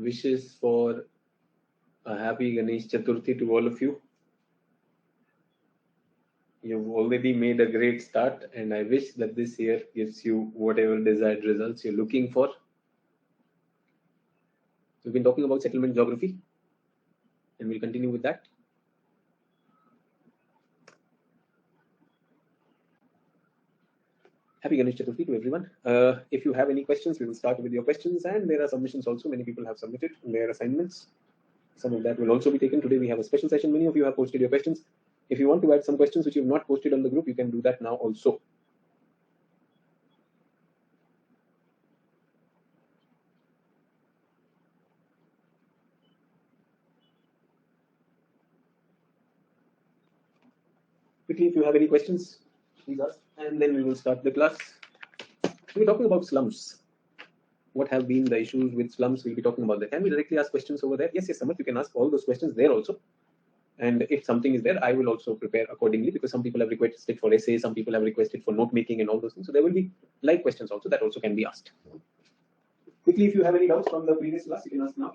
wishes for a happy Ganesh Chaturthi to all of you. You've already made a great start, and I wish that this year gives you whatever desired results you're looking for. We've been talking about settlement geography, and we'll continue with that. Happy Ganesh Chaturthi to everyone. If you have any questions, we will start with your questions, and there are submissions also. Many people have submitted their assignments. Some of that will also be taken. Today we have a special session. Many of you have posted your questions. If you want to add some questions which you have not posted on the group, you can do that now also. Quickly, if you have any questions, please ask, and then we will start the class. We're talking about slums. What have been the issues with slums? We'll be talking about that. Can we directly ask questions over there? Yes, Samarth, you can ask all those questions there also. And if something is there, I will also prepare accordingly, because some people have requested for essays, some people have requested for note making and all those things. So there will be live questions also that also can be asked. Quickly, if you have any doubts from the previous class, you can ask now.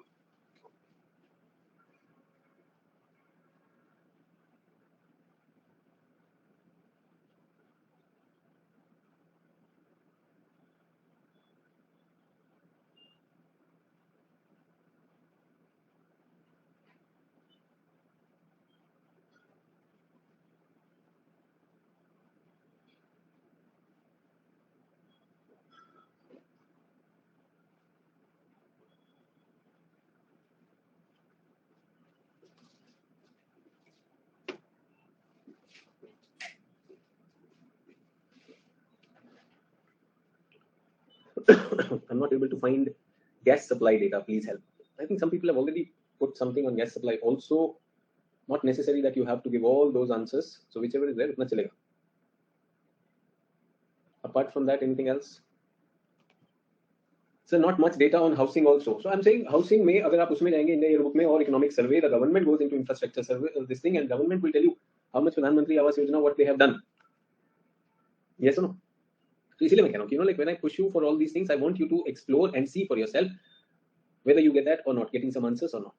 I'm not able to find gas supply data. Please help. I think some people have already put something on gas supply also. Not necessary that you have to give all those answers. So whichever is there, itna chalega. Apart from that, anything else? So not much data on housing also. So I'm saying housing में अगर आप उसमें जाएंगे India yearbook में और economic survey, the government goes into infrastructure survey, this thing, and government will tell you how much प्रधानमंत्री Awas Yojana, what they have done. Yes or no? So इसीलिए मैं कह रहा हूँ, like when I push you for all these things, I want you to explore and see for yourself whether you get that or not, getting some answers or not.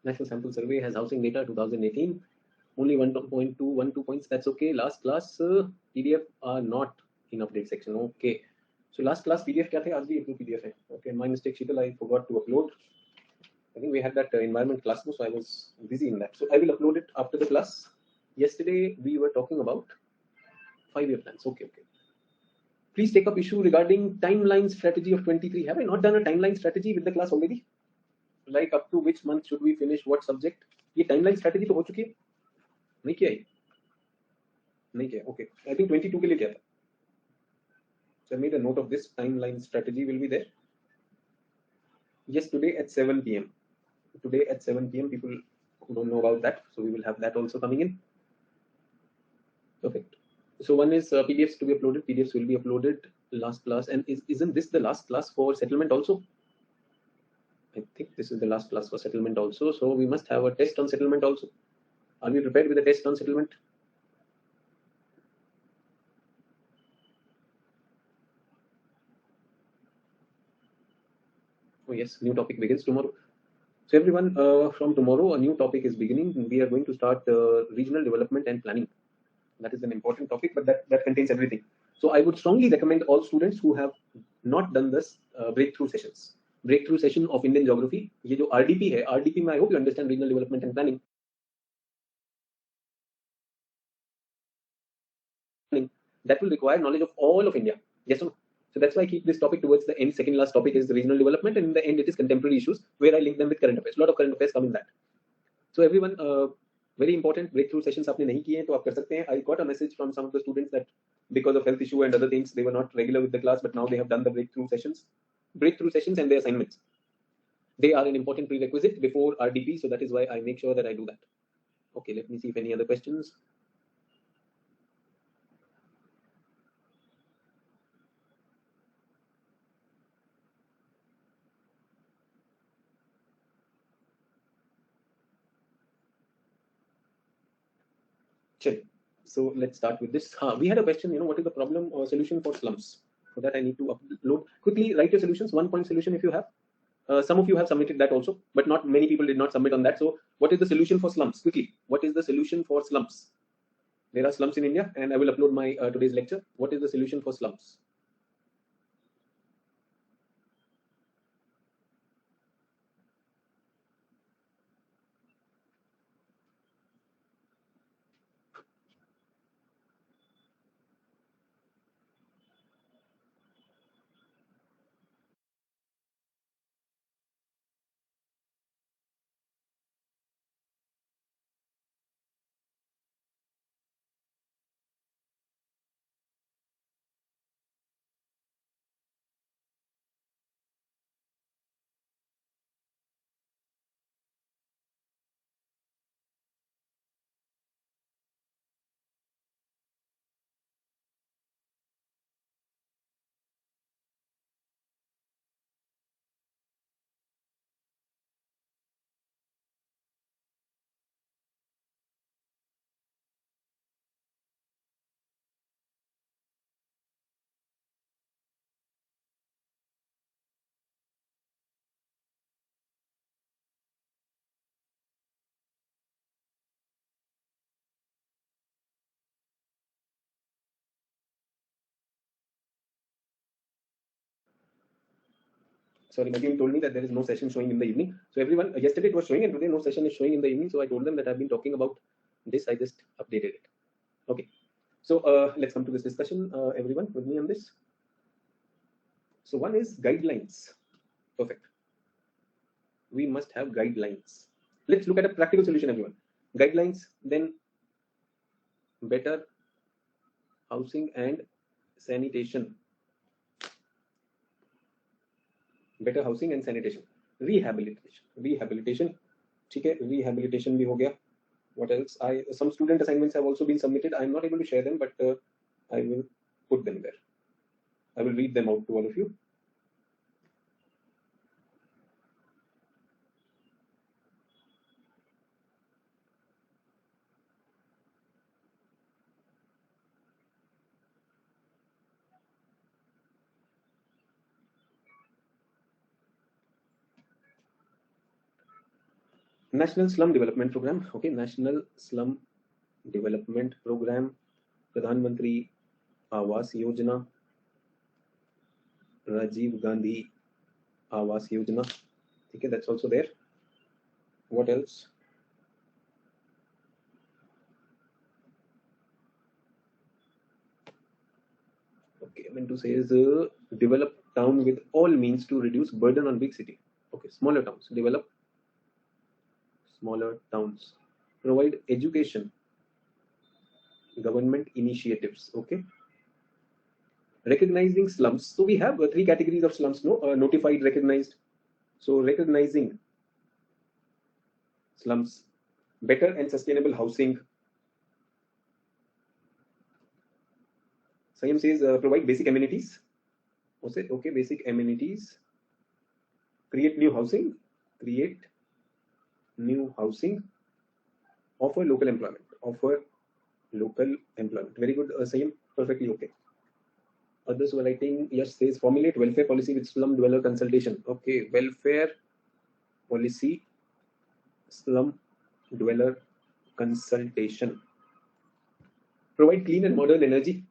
National Sample Survey has housing data 2018. Only 1.212 points. That's okay. Last class PDF are not in update section. Okay. So last class PDF क्या थे? आज भी एक PDF है. Okay. My mistake, Sheetal. I forgot to upload. I think we had that environment class, so I was busy in that. So I will upload it after the class. Yesterday we were talking about 5-year plans. Okay. Please take up issue regarding timeline strategy of 23. Have I not done a timeline strategy with the class already? Like up to which month should we finish what subject? ये timeline strategy तो हो चुकी है? नहीं किया है? नहीं किया. Okay. I think 22 के लिए किया था. So I made a note of this. Timeline strategy will be there. Yes, today at 7 p.m. Today at 7 p.m. People who don't know about that, so we will have that also coming in. Perfect. So one is PDFs to be uploaded. PDFs will be uploaded last class, and isn't this the last class for settlement also? I think this is the last class for settlement also, so we must have a test on settlement also. Are we prepared with the test on settlement? Oh yes, new topic begins tomorrow. So everyone, from tomorrow a new topic is beginning. We are going to start regional development and planning. That is an important topic, but that contains everything. So I would strongly recommend all students who have not done this breakthrough sessions. Breakthrough session of Indian geography. ये जो RDP है, RDP में I hope you understand regional development and planning. That will require knowledge of all of India. Yes or no? So that's why I keep this topic towards the end. Second last topic is the regional development, and in the end it is contemporary issues, where I link them with current affairs. A lot of current affairs come in that. So everyone, very important breakthrough sessions आपने नहीं किए हैं तो आप कर सकते हैं. I got a message from some of the students that because of health issue and other things they were not regular with the class, but now they have done the breakthrough sessions and their assignments. They are an important prerequisite before RDP, so that is why I make sure that I do that. Okay, let me see if any other questions. Sure. So let's start with this. We had a question, what is the problem or solution for slums? For that I need to upload. Quickly write your solutions, 1 point solution if you have. Some of you have submitted that also, but not many people did not submit on that. So what is the solution for slums? Quickly, what is the solution for slums? There are slums in India, and I will upload my today's lecture. What is the solution for slums? Sorry, my team told me that there is no session showing in the evening. So everyone, yesterday it was showing, and today no session is showing in the evening. So I told them that I've been talking about this. I just updated it. Okay. So let's come to this discussion. Everyone with me on this. So one is guidelines. Perfect. We must have guidelines. Let's look at a practical solution, everyone. Guidelines, then better housing and sanitation. Better housing and sanitation. Rehabilitation. ठीक है, rehabilitation भी हो गया. What else? Some student assignments have also been submitted. I'm not able to share them, but I will put them there. I will read them out to all of you. National Slum Development Program. Okay, National Slum Development Program. Pradhan Mantri Awas Yojana. Rajiv Gandhi Awas Yojana. Okay, that's also there. What else? Okay, I meant to say is develop town with all means to reduce burden on big city. Okay, smaller towns. Develop smaller towns. Provide education. Government initiatives. Okay. Recognizing slums. So we have three categories of slums. No, notified, recognized. So recognizing slums, better and sustainable housing. Sayam says provide basic amenities. Okay, basic amenities, create new housing, offer local employment. Very good, same, perfectly okay. Others were writing, yes, says formulate welfare policy with slum dweller consultation. Okay, welfare policy, slum dweller consultation. Provide clean and modern energy.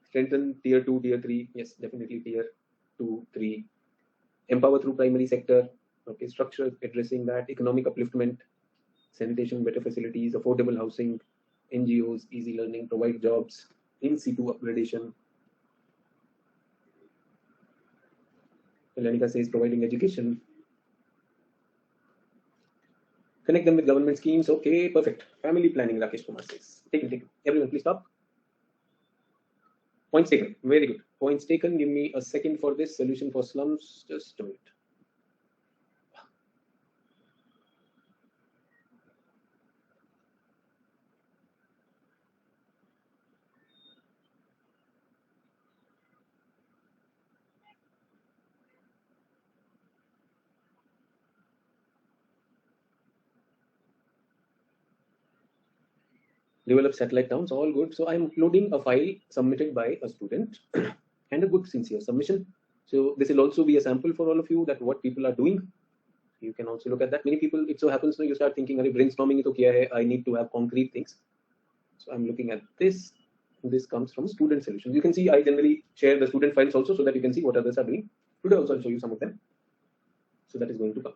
Strengthen tier 2, tier 3. Yes, definitely tier 2, 3. Empower through primary sector. Okay, structure addressing that. Economic upliftment, sanitation, better facilities, affordable housing, NGOs, easy learning, provide jobs, in situ upgradation. Lenica says providing education. Connect them with government schemes. Okay, perfect. Family planning, Rakesh Kumar says. Take it. Everyone, please stop. Points taken. Very good. Points taken. Give me a second for this solution for slums. Just a minute. Develop satellite towns, all good. So I'm uploading a file submitted by a student and a good sincere submission. So this will also be a sample for all of you that what people are doing. You can also look at that. Many people, it so happens, you start thinking, brainstorming, I need to have concrete things. So I'm looking at this. This comes from student solutions. You can see I generally share the student files also so that you can see what others are doing. Today also I'll show you some of them. So that is going to come.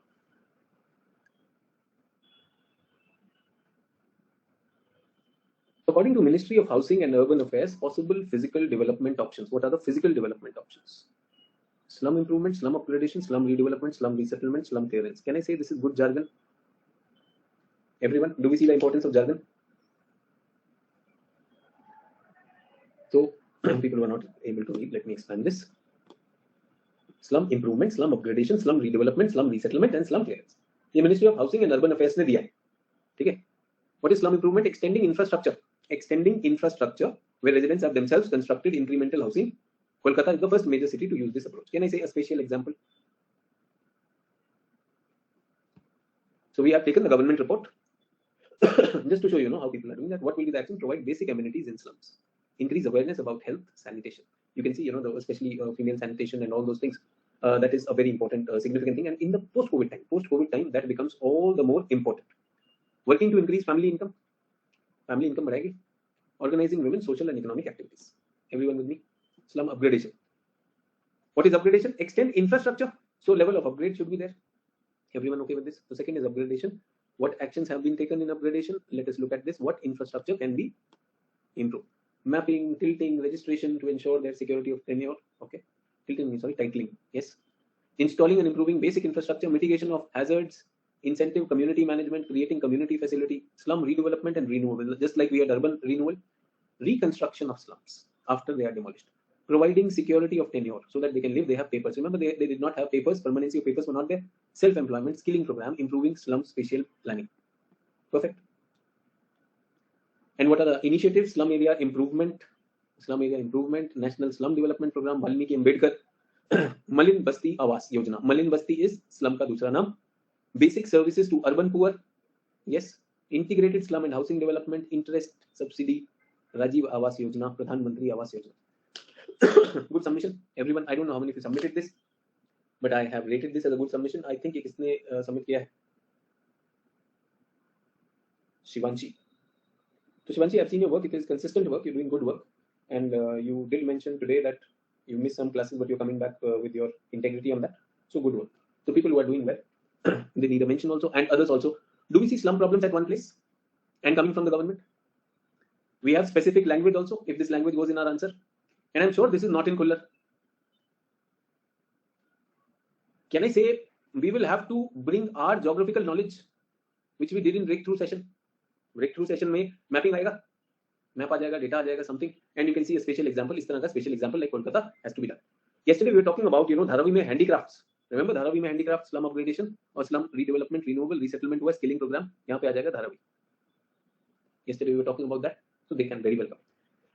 According to Ministry of Housing and Urban Affairs, possible physical development options. What are the physical development options? Slum improvement, slum upgradation, slum redevelopment, slum resettlement, slum clearance. Can I say this is good jargon? Everyone, do we see the importance of jargon? So people were not able to read. Let me expand this. Slum improvement, slum upgradation, slum redevelopment, slum resettlement, and slum clearance. The Ministry of Housing and Urban Affairs ने दिया है. ठीक है? What is slum improvement? Extending infrastructure where residents have themselves constructed incremental housing. Kolkata is the first major city to use this approach. Can I say a special example? So we have taken the government report just to show you how people are doing that. What will be the action? Provide basic amenities in slums. Increase awareness about health, sanitation. You can see, especially female sanitation and all those things. That is a very important, significant thing. And in the post-COVID time, that becomes all the more important. Working to increase family income. Family income बढ़ाएगी. Organizing women's social and economic activities. Everyone with me? Slum upgradation. What is upgradation? Extend infrastructure. So level of upgrade should be there. Everyone okay with this? The second is upgradation. What actions have been taken in upgradation? Let us look at this. What infrastructure can be improved? Mapping, tilting, registration to ensure their security of tenure. Okay. Titling. Yes. Installing and improving basic infrastructure, mitigation of hazards, incentive community management, creating community facility, slum redevelopment and renewal. Just like we had urban renewal, reconstruction of slums after they are demolished. Providing security of tenure so that they can live, they have papers. Remember, they did not have papers, permanency of papers were not there. Self-employment, skilling program, improving slum spatial planning. Perfect. And what are the initiatives? Slum area improvement, National Slum Development Program, Valmiki Ambedkar, Malin Basti Awas Yojana. Malin Basti is slum ka dusra naam. Basic services to urban poor. Yes. Integrated slum and housing development, interest subsidy, Rajiv Awas Yojana, Pradhan Mantri Awas Yojana. Good submission. Everyone, I don't know how many of you submitted this, but I have rated this as a good submission. I think किसने submit किया है? Shivanshi. So Shivanshi, I've seen your work. It is consistent work. You're doing good work. And you did mention today that you missed some classes, but you're coming back with your integrity on that. So good work. So people who are doing well, they need a mention also, and others also. Do we see slum problems at one place and coming from the government? We have specific language also, if this language goes in our answer. And I'm sure this is not in Kullar. Can I say we will have to bring our geographical knowledge, which we did in breakthrough session. Breakthrough session में mapping आएगा, map आ जाएगा, data आ जाएगा, something, and you can see a special example. इस तरह का special example like Kolkata has to be done. Yesterday we were talking about Dharavi में handicrafts. Remember Dharavi में handicrafts, slum upgradation और slum redevelopment, renewable, resettlement हुआ, skilling program. यहाँ पे आ जाएगा Dharavi. Yesterday we were talking about that, so they can very well come.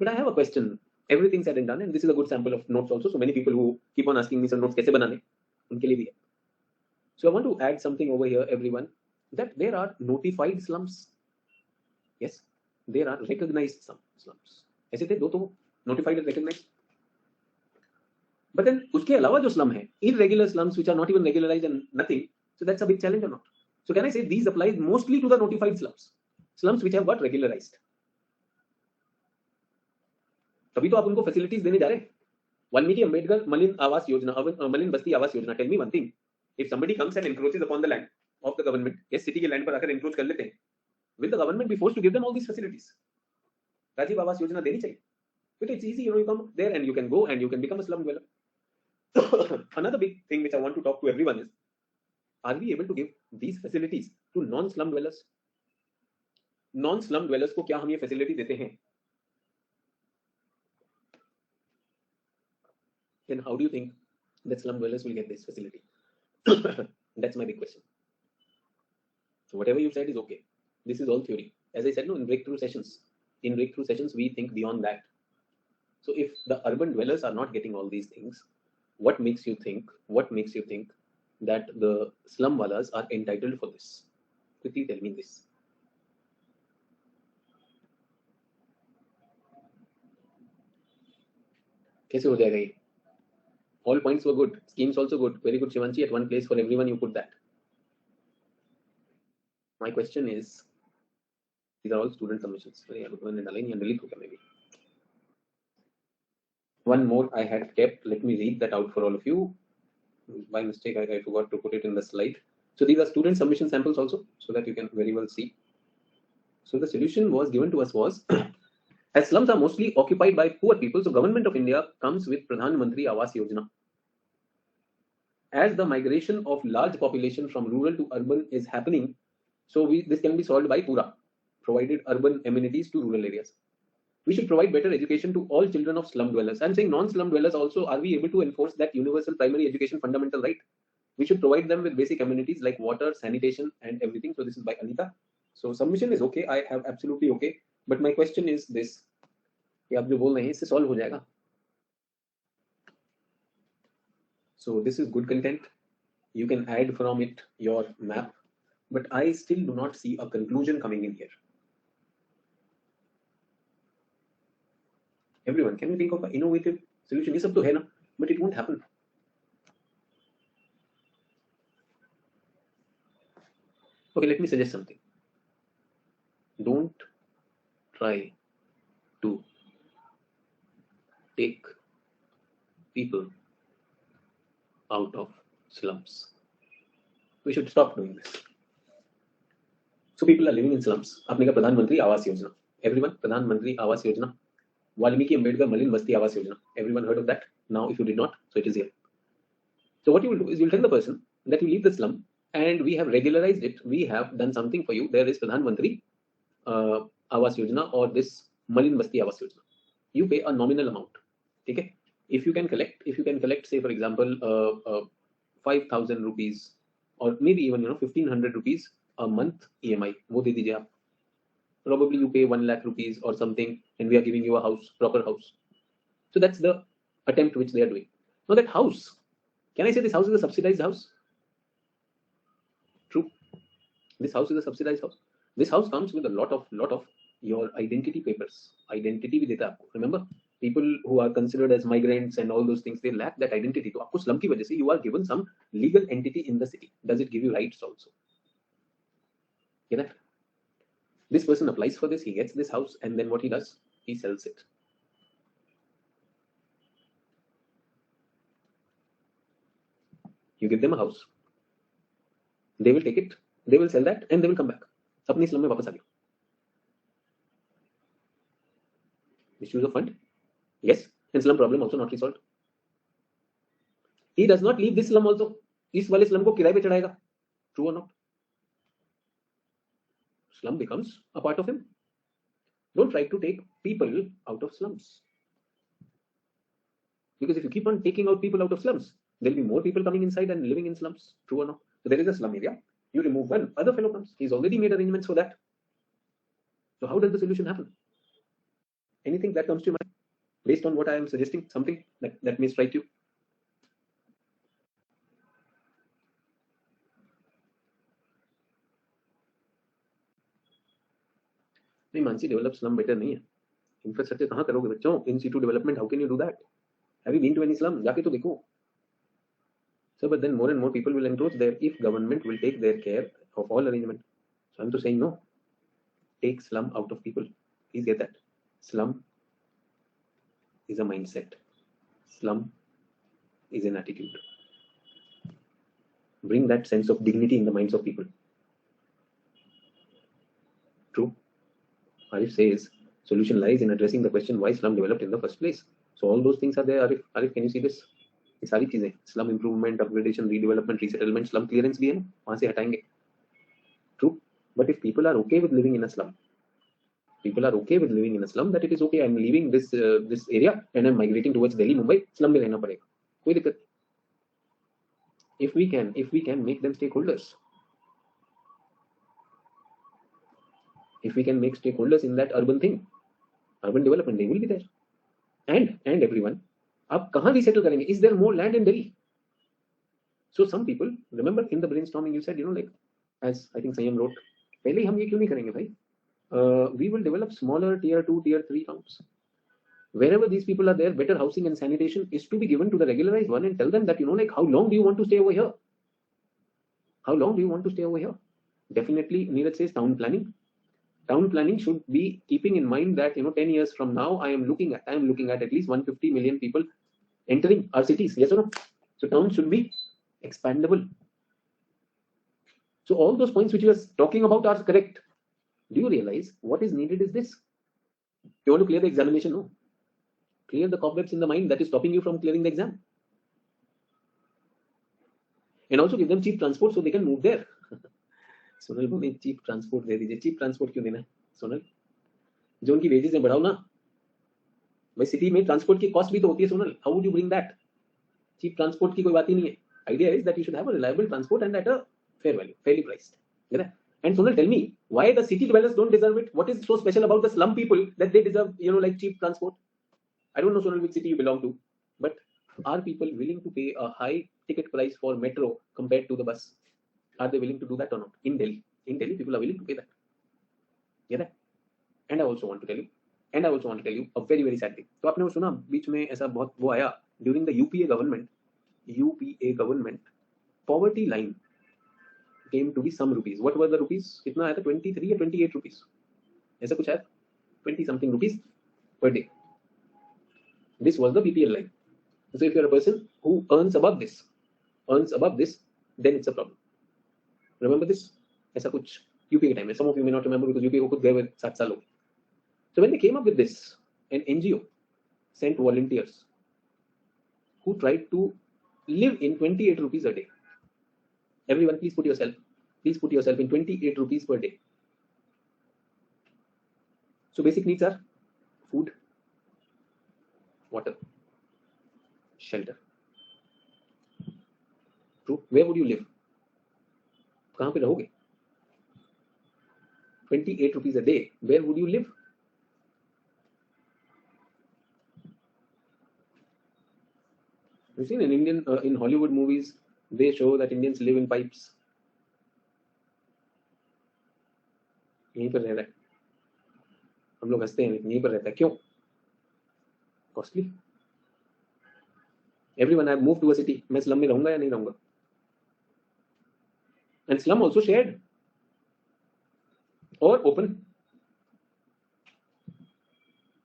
But I have a question. Everything said and done, and this is a good sample of notes also. So many people who keep on asking me some notes कैसे बनाने, उनके लिए भी है. So I want to add something over here, everyone, that there are notified slums. Yes, there are recognized slums. ऐसे थे दो तो notified and recognized. But then उसके अलावा जो slum है, irregular slums which are not even regularized and nothing, so that's a big challenge or not? So can I say these apply mostly to the notified slums which have got regularized? तभी तो आप उनको facilities देने जा रहे हैं. वाल्मीकि अंबेडकर मलिन आवास योजना, मलिन बस्ती Awas Yojana. Tell me one thing. If somebody comes and encroaches upon the land of the government, yes, city के land पर आकर encroach कर लेते हैं, will the government be forced to give them all these facilities? Rajiv Awas Yojana देनी चाहिए. But it's easy, you come there and you can go and you can become a slum dweller. Another big thing which I want to talk to everyone is, are we able to give these facilities to non-slum dwellers? Non-slum dwellers को क्या हम ये facility देते हैं? Then how do you think that slum dwellers will get this facility? That's my big question. So whatever you said is okay. This is all theory. As I said, no, in breakthrough sessions, we think beyond that. So if the urban dwellers are not getting all these things, what makes you think that the slum wallahs are entitled for this? Quickly tell me this. कैसे हो जाएगा ये? All points were good. Schemes also good. Very good, Shivanshi. At one place for everyone, you put that. My question is, these are all student submissions. Maybe. One more I had kept. Let me read that out for all of you. By mistake, I forgot to put it in the slide. So these are student submission samples also, so that you can very well see. So the solution was given to us was, as slums are mostly occupied by poor people, so Government of India comes with Pradhan Mantri Awas Yojana. As the migration of large population from rural to urban is happening, so this can be solved by Pura, provided urban amenities to rural areas. We should provide better education to all children of slum dwellers. I'm saying non-slum dwellers also, are we able to enforce that universal primary education fundamental right? We should provide them with basic amenities like water, sanitation, and everything. So this is by Anita. So submission is okay. I have absolutely okay. But my question is this. कि आप जो बोल रहे हैं इससे solve हो जाएगा. So this is good content. You can add from it your map. But I still do not see a conclusion coming in here. Everyone, can you think of an innovative solution? ये सब तो है ना, but it won't happen. Okay, let me suggest something. Don't try to take people out of slums. We should stop doing this. So people are living in slums. आपने कहा प्रधानमंत्री Awas Yojana. Everyone, प्रधानमंत्री आवास योजना. वाल्मीकि अंबेडकर मलिन बस्ती Awas Yojana. Everyone heard of that? Now, if you did not, so it is here. So what you will do is you will tell the person that you leave the slum and we have regularized it. We have done something for you. There is Pradhan Mantri Awas Yojana or this Malin Basti Awas Yojana. You pay a nominal amount. Okay? If you can collect, say for example, 5,000 rupees or maybe even 1,500 rupees a month EMI. वो दे दीजिए आप. Probably you pay 1 lakh rupees or something, and we are giving you a house, proper house. So that's the attempt which they are doing. Now that house, can I say this house is a subsidized house? True. This house is a subsidized house. This house comes with a lot of your identity papers. Identity भी देता है आपको. Remember, people who are considered as migrants and all those things, they lack that identity. तो आपको slum की वजह से you are given some legal entity in the city. Does it give you rights also? Get that? This person applies for this, he gets this house, and then what he does, he sells it. You give them a house, they will take it, they will sell that, and they will come back. अपनी slum में वापस आ गए. Misuse of fund, yes, and slum problem also not resolved. He does not leave this slum also. इस वाले slum को किराए पे चढ़ाएगा. True or not? Slum becomes a part of him. Don't try to take people out of slums. Because if you keep on taking out people out of slums, there will be more people coming inside and living in slums. True or not? So there is a slum area. You remove one, other fellow comes. He's already made arrangements for that. So how does the solution happen? Anything that comes to mind based on what I am suggesting, something that may strike you? नहीं, Mansi develop slum better नहीं है. Infrastructure कहाँ करोगे बच्चों? In situ development, how can you do that? Have you been to any slum? जाके तो देखो. So, but then more and more people will encroach there if government will take their care of all arrangement. So I'm to saying no. Take slum out of people. Please get that. Slum is a mindset. Slum is an attitude. Bring that sense of dignity in the minds of people. True. Arif says solution lies in addressing the question why slum developed in the first place. So all those things are there. Arif, can you see this? ये सारी चीजें, slum improvement, upgradation, redevelopment, resettlement, slum clearance भी है ना, वहां से हटाएंगे. True. But if people are okay with living in a slum, people are okay with living in a slum, that it is okay, I'm leaving this area and I'm migrating towards Delhi, Mumbai, slum में रहना पड़ेगा, कोई दिक्कत. If we can make them stakeholders, if we can make stakeholders in that urban thing, urban development, they will be there. And everyone, आप कहाँ resettle करेंगे? Is there more land in Delhi? So some people, remember in the brainstorming you said, like, as I think Sayam wrote, पहले हम ये क्यों नहीं करेंगे भाई? We will develop smaller tier 2, tier 3 towns. Wherever these people are there, better housing and sanitation is to be given to the regularized one, and tell them that, like, how long do you want to stay over here? How long do you want to stay over here? Definitely, Neeraj says town planning. Town planning should be keeping in mind that, 10 years from now, I am looking at least 150 million people entering our cities. Yes or no? So towns should be expandable. So all those points which you are talking about are correct. Do you realize what is needed is this? You want to clear the examination? No. Clear the cobwebs in the mind that is stopping you from clearing the exam. And also give them cheap transport so they can move there. Sonal बोले cheap transport दे दीजिए. cheap transport क्यों देना है सोनल? जो उनकी wages है बढ़ाओ ना भाई. सिटी में ट्रांसपोर्ट की कॉस्ट भी तो होती है Sonal. How would you bring that? cheap transport की कोई बात ही नहीं है. Idea is that you should have a reliable transport and at a fair value, fairly priced. And Sonal, tell me, why the city dwellers don't deserve it? What is so special about the slum people that they deserve, like cheap transport? I don't know, Sonal, which city you belong to, but are people willing to pay a high ticket price for metro compared to the bus? Are they willing to do that or not? In Delhi, people are willing to pay that. Yeah. And I also want to tell you a very, very sad thing. तो आपने वो सुना बीच में ऐसा बहुत वो आया during the UPA government, poverty line came to be some rupees. What were the rupees? कितना आया था? 23 or 28 rupees. ऐसा कुछ आया? 20 something rupees per day. This was the BPL line. So if you are a person who earns above this, then it's a problem. Remember this? ऐसा कुछ UPA के time में. Some of you may not remember because UPA को खुद गए हुए 7 साल हो गए. So when they came up with this, an NGO sent volunteers who tried to live in 28 rupees a day. Everyone, please put yourself in 28 rupees per day. So basic needs are food, water, shelter. True. Where would you live? कहाँ पे रहोगे? 28 rupees a day. Where would you live? You've seen in Hollywood movies, they show that Indians live in pipes. यहीं पर रह रहा है. हम लोग हंसते हैं लेकिन यहीं पर रहता है. क्यों? Costly. Everyone have moved to a city. मैं slum में रहूंगा या नहीं रहूंगा? And slum also shared or open.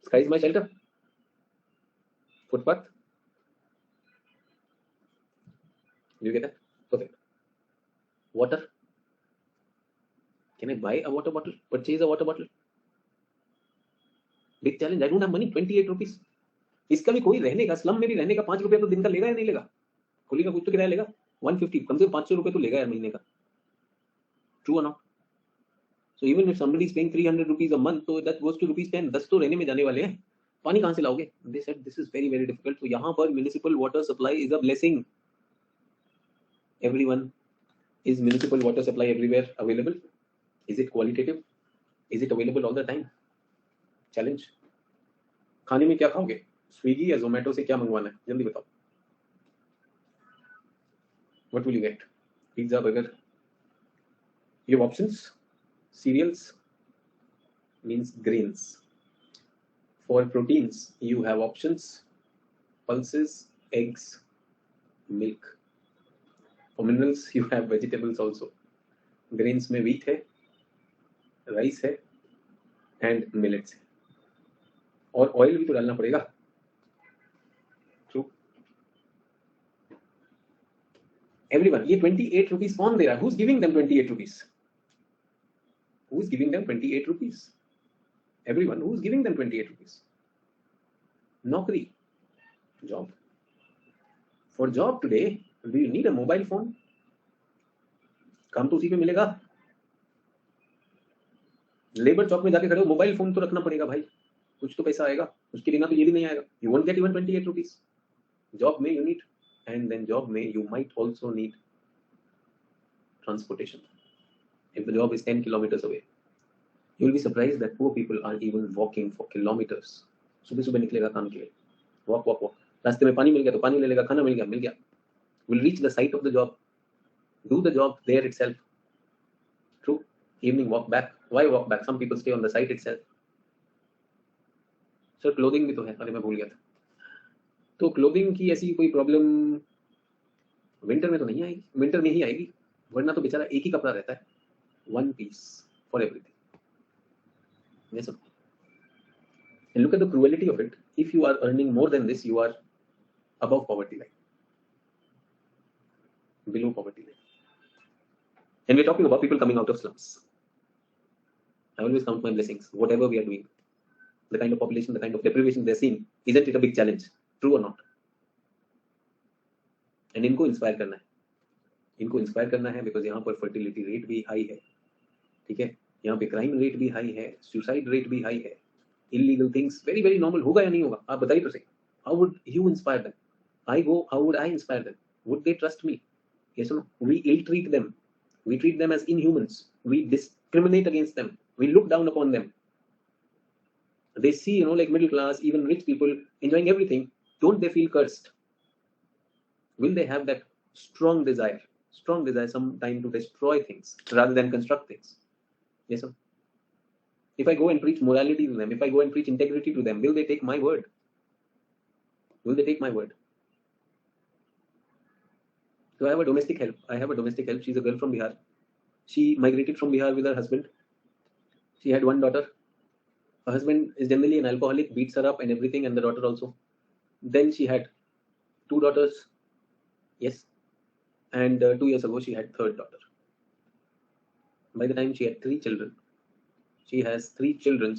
Sky is my shelter. Footpath. Do you get that? Perfect. Water. Can I buy a water bottle? Purchase a water bottle? Big challenge. I don't have money. 28 rupees. इसका भी कोई रहने का, slum में भी रहने का 5 रुपया तो दिन का लेगा या नहीं लेगा? खुली का कुछ तो किराया लेगा. 150, कम से कम 500 रुपए तो लेगा यार महीने का. True or not? So even if somebody is paying 300 rupees a month, so that goes to rupees 10. 10 तो रहने में जाने वाले हैं. पानी कहाँ से लाओगे? They said this is very, very difficult. So यहाँ पर municipal water supply is a blessing. Everyone, is municipal water supply everywhere available? Is it qualitative? Is it available all the time? Challenge. खाने में क्या खाओगे? Swiggy या जोमेटो से क्या मंगवाना है? जल्दी बताओ. What will you get? Pizza, burger. You have options. Cereals means grains. For proteins, you have options. Pulses, eggs, milk. For minerals, you have vegetables also. Grains में wheat है, rice है, and millets है. और oil भी तो डालना पड़ेगा. True. Everyone, ये 28 rupees कौन दे रहा है? Who's giving them 28 rupees? Who's giving them 28 rupees? Everyone, who's giving them 28 rupees? Naukri, job. For job today, do you need a mobile phone? काम तो उसी पे मिलेगा. लेबर चौक में जाके खड़े हो, मोबाइल फोन तो रखना पड़ेगा भाई, कुछ तो पैसा आएगा. उसके बिना तो ये भी नहीं आएगा. You won't get even 28 rupees. Job में you need, and then job में you might also need transportation. If the job is 10 kilometers away, you will be surprised that poor people are even walking for kilometers. सुबह सुबह निकलेगा काम के लिए, walk walk walk. रास्ते में पानी मिल गया तो पानी ले लेगा, खाना मिल गया. Will reach the site of the job, do the job there itself. True. Evening walk back. Why walk back? Some people stay on the site itself. Sir clothing भी तो है, अरे मैं भूल गया था. तो क्लोथिंग की ऐसी कोई प्रॉब्लम विंटर में तो नहीं आएगी. विंटर में ही आएगी, वरना तो बेचारा एक ही कपड़ा रहता है. One piece for everything. Yes, sir. And look at the cruelty of it. If you are earning more than this, you are above poverty line, below poverty line. And we're talking about people coming out of slums. I always count my blessings. Whatever we are doing, the kind of population, the kind of deprivation they're seeing, isn't it a big challenge? True or not? And इनको inspire करना है. इनको inspire करना है because यहाँ पर fertility rate भी high है. ठीक है, यहाँ पे क्राइम रेट भी हाई है, सुसाइड रेट भी हाई है, illegal things very very normal. होगा या नहीं होगा आप बताइए तो सही. How would you inspire them? I go, how would I inspire them? Would they trust me? Yes or no? We ill treat them. We treat them as inhumans. We discriminate against them. We look down upon them. They see, like middle class, even rich people enjoying everything. Don't they feel cursed? Will they have that strong desire sometime to destroy things rather than construct things? Yes or no? If I go and preach morality to them, if I go and preach integrity to them, will they take my word? Will they take my word? So I have a domestic help. She's a girl from Bihar. She migrated from Bihar with her husband. She had one daughter. Her husband is generally an alcoholic, beats her up and everything, and the daughter also. Then she had two daughters. Yes. And 2 years ago, she had third daughter. By the time she had three children, she has three children,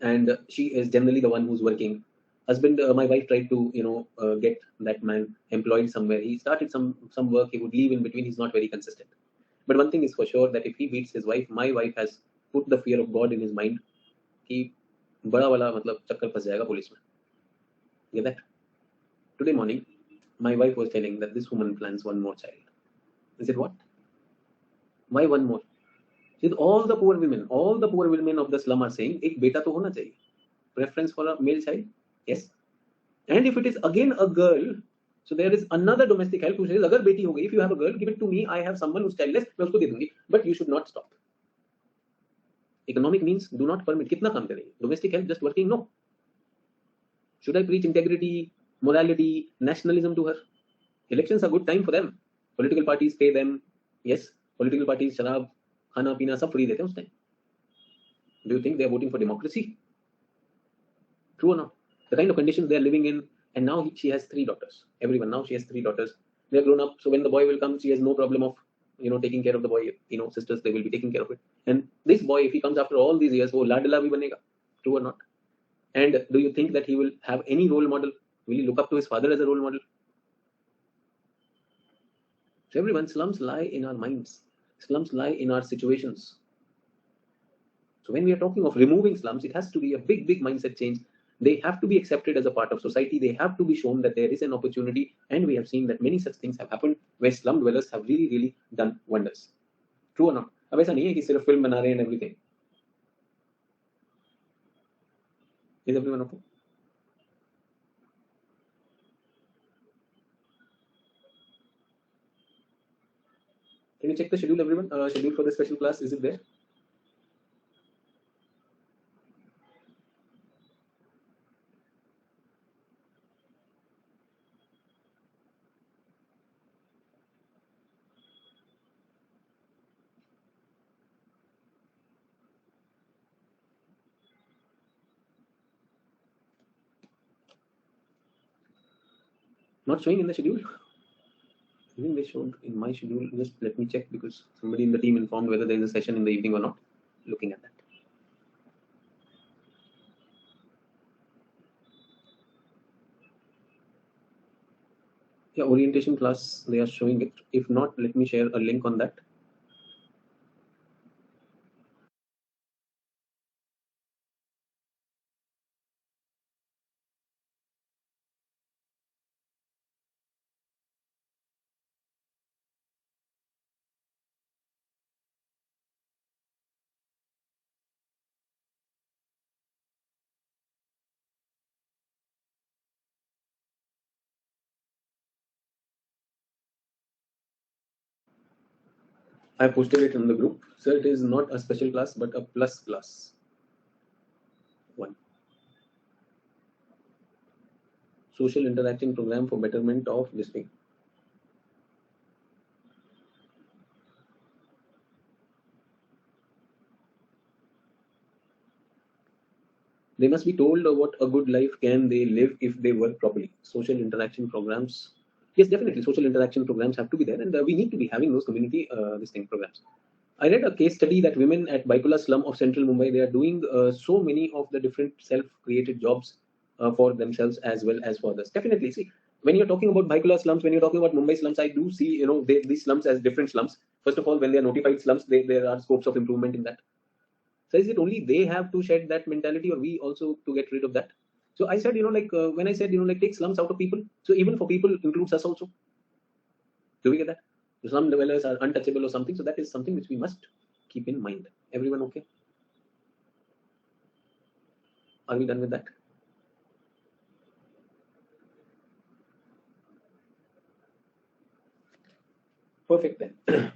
and she is generally the one who's working. Husband, my wife tried to, get that man employed somewhere. He started some work. He would leave in between. He's not very consistent. But one thing is for sure, that if he beats his wife, my wife has put the fear of God in his mind. कि बड़ा वाला मतलब चक्कर फंस जाएगा police में. Get that? Today morning, my wife was telling that this woman plans one more child. I said, what? Why one more? She said, all the poor women of the slum are saying, एक बेटा तो होना चाहिए. Preference for a male child? Yes. And if it is again a girl, so there is another domestic help who says, अगर बेटी हो गई, if you have a girl, give it to me. I have someone who's childless, मैं उसको दे दूंगी. But you should not stop. Economic means do not permit. कितना काम करेंगे? Domestic help just working? No. Should I preach integrity, morality, nationalism to her? Elections are good time for them. Political parties pay them. Yes, political parties शराब, खाना पीना सब free देते हैं उस time. Do you think they are voting for democracy? True or not? The kind of conditions they are living in, and now she has three daughters. Everyone, now she has three daughters. They are grown up, so when the boy will come, she has no problem of, taking care of the boy. Sisters, they will be taking care of it. And this boy, if he comes after all these years, वो लाडला भी बनेगा. True or not? And do you think that he will have any role model? Will he look up to his father as a role model? So everyone, slums lie in our minds. Slums lie in our situations. So when we are talking of removing slums, it has to be a big, big mindset change. They have to be accepted as a part of society. They have to be shown that there is an opportunity. And we have seen that many such things have happened where slum dwellers have really, really done wonders. True or not? अब ऐसा नहीं है कि सिर्फ film बना रहे हैं and everything. Is everyone okay? Can you check the schedule, everyone? Schedule for the special class, is it there? Not showing in the schedule? I think they showed in my schedule. Just let me check, because somebody in the team informed whether there is a session in the evening or not. Looking at that. Yeah, orientation class, they are showing it. If not, let me share a link on that. I posted it in the group. So it is not a special class, but a plus class. One. Social interaction program for betterment of listening. They must be told what a good life can they live if they work properly. Social interaction programs. Yes, definitely. Social interaction programs have to be there, and we need to be having those community this thing programs. I read a case study that women at Baikula slum of central Mumbai, they are doing so many of the different self-created jobs for themselves as well as for others. Definitely, see, when you're talking about Baikula slums, when you're talking about Mumbai slums, I do see, these slums as different slums. First of all, when they are notified slums, there are scopes of improvement in that. So is it only they have to shed that mentality, or we also to get rid of that? So I said, when I said, take slums out of people. So even for people includes us also. Do we get that? Some dwellers are untouchable or something. So that is something which we must keep in mind. Everyone okay? Are we done with that? Perfect then.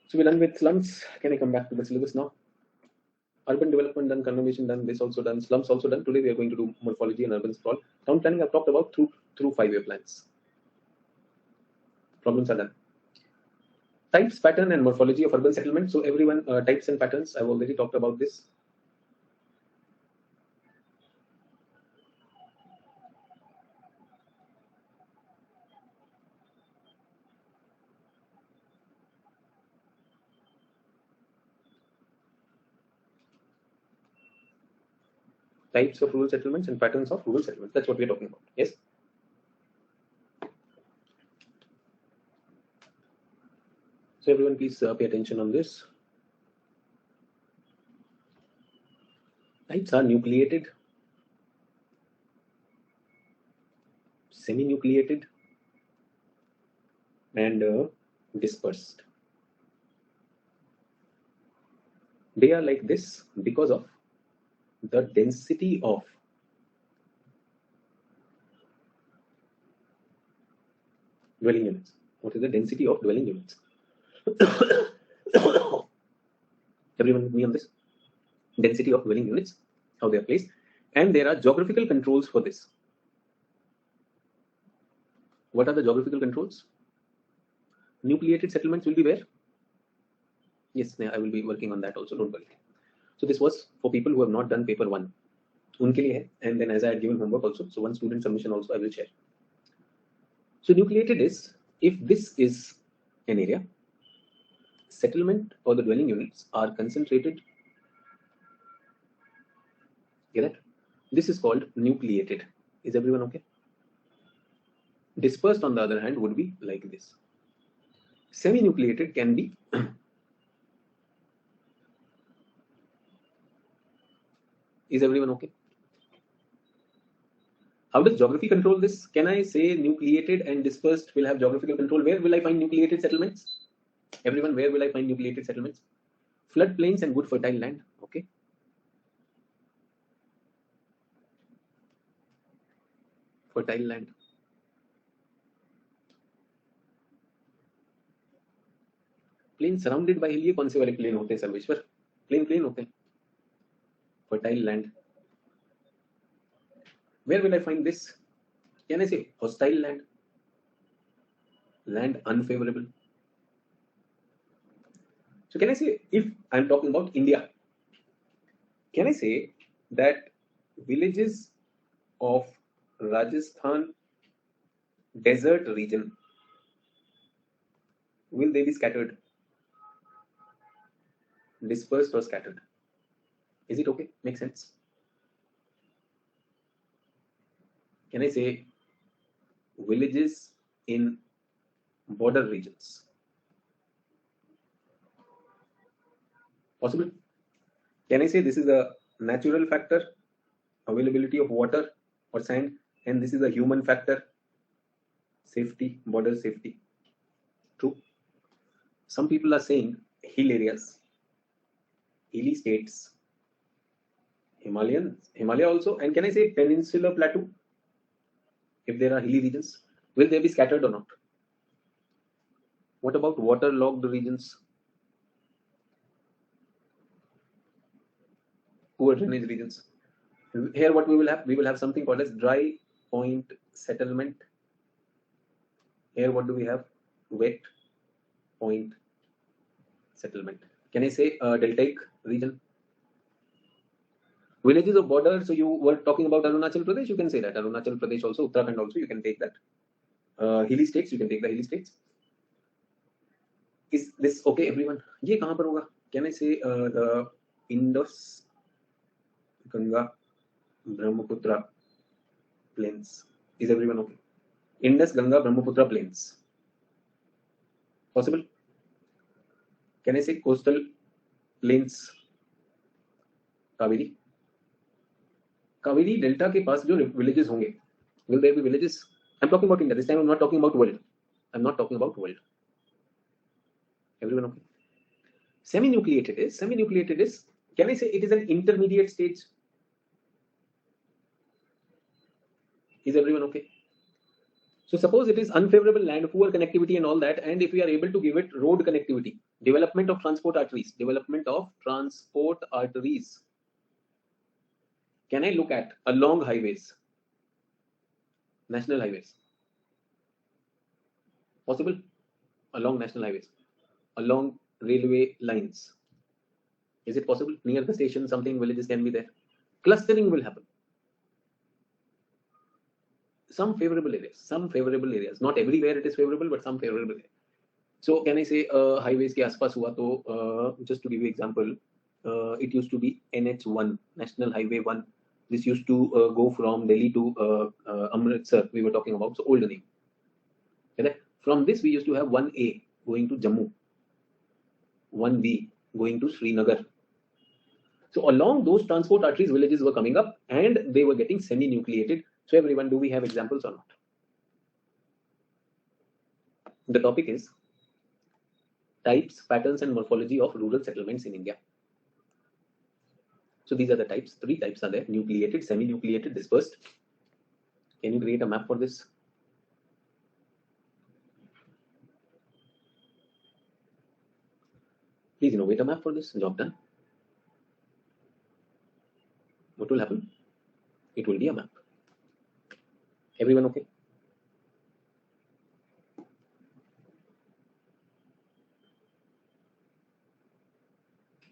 So we're done with slums. Can I come back to the syllabus now? Urban development done, conservation done, this also done, slums also done. Today we are going to do morphology and urban sprawl. Town planning I've talked about through 5-year plans. Problems are done. Types, pattern, and morphology of urban settlement. So everyone, types and patterns, I've already talked about this. Types of rural settlements and patterns of rural settlements. That's what we're talking about. Yes. So everyone, please pay attention on this. Types are nucleated, semi-nucleated, and dispersed. They are like this because of the density of dwelling units. What is the density of dwelling units? Everyone with me on this? Density of dwelling units, how they are placed. And there are geographical controls for this. What are the geographical controls? Nucleated settlements will be where? Yes, I will be working on that also, don't worry. So this was for people who have not done paper 1. Unke liye hai. And then as I had given homework also, so one student submission also I will share. So nucleated is, if this is an area, settlement or the dwelling units are concentrated. Get it? This is called nucleated. Is everyone okay? Dispersed, on the other hand, would be like this. Semi-nucleated can be is everyone okay? How does geography control this? Can I say nucleated and dispersed will have geographical control? Where will I find nucleated settlements? Everyone, where will I find nucleated settlements? Floodplains and good fertile land. Okay. fertile land. Plain surrounded by hill, ये कौन से वाले plane होते हैं Sarveshwar? Plane plane होते हैं. Fertile land. Where will I find this? Can I say hostile land? Land unfavorable. So can I say, if I'm talking about India, can I say that villages of Rajasthan desert region, will they be scattered, dispersed or scattered? Is it okay? Makes sense? Can I say villages in border regions? Possible? Can I say this is a natural factor, availability of water or sand, and this is a human factor, safety, border safety? True. Some people are saying hill areas, hilly states, Himalaya also, and can I say peninsular plateau? If there are hilly regions, will they be scattered or not? What about waterlogged regions, poor drainage regions? Here what we will have something called as dry point settlement. Here what do we have? Wet point settlement. Can I say deltaic region? Villages of border, so you were talking about Arunachal Pradesh, you can say that. Arunachal Pradesh also, Uttarakhand also, you can take that. Hilly states, you can take the hilly states. Is this okay, everyone? ये कहाँ पर होगा? Can I say the Indus, Ganga, Brahmaputra plains? Is everyone okay? Indus, Ganga, Brahmaputra plains. Possible? Can I say coastal plains? Kaveri. Kaveri delta के पास जो villages होंगे, will there be villages? I'm talking about India. This time I'm not talking about world. I'm not talking about world. Everyone okay? Semi-nucleated is, can I say it is an intermediate stage? Is everyone okay? So suppose it is unfavorable land, poor connectivity and all that, and if we are able to give it road connectivity, development of transport arteries, can I look at along highways, national highways? Possible? Along national highways, along railway lines. Is it possible? Near the station, something villages can be there. Clustering will happen. Some favorable areas. Not everywhere it is favorable, but some favorable areas. So can I say highways के आसपास हुआ तो just to give you example, it used to be NH1, National Highway 1. This used to go from Delhi to Amritsar. We were talking about, so old name. Okay? From this we used to have 1A going to Jammu, 1B going to Srinagar. So along those transport arteries, villages were coming up and they were getting semi-nucleated. So everyone, do we have examples or not? The topic is types, patterns and morphology of rural settlements in India. So these are the types. 3 types are there: nucleated, semi-nucleated, dispersed. Can you create a map for this? Please innovate a map for this. Job done. What will happen? It will be a map. Everyone okay?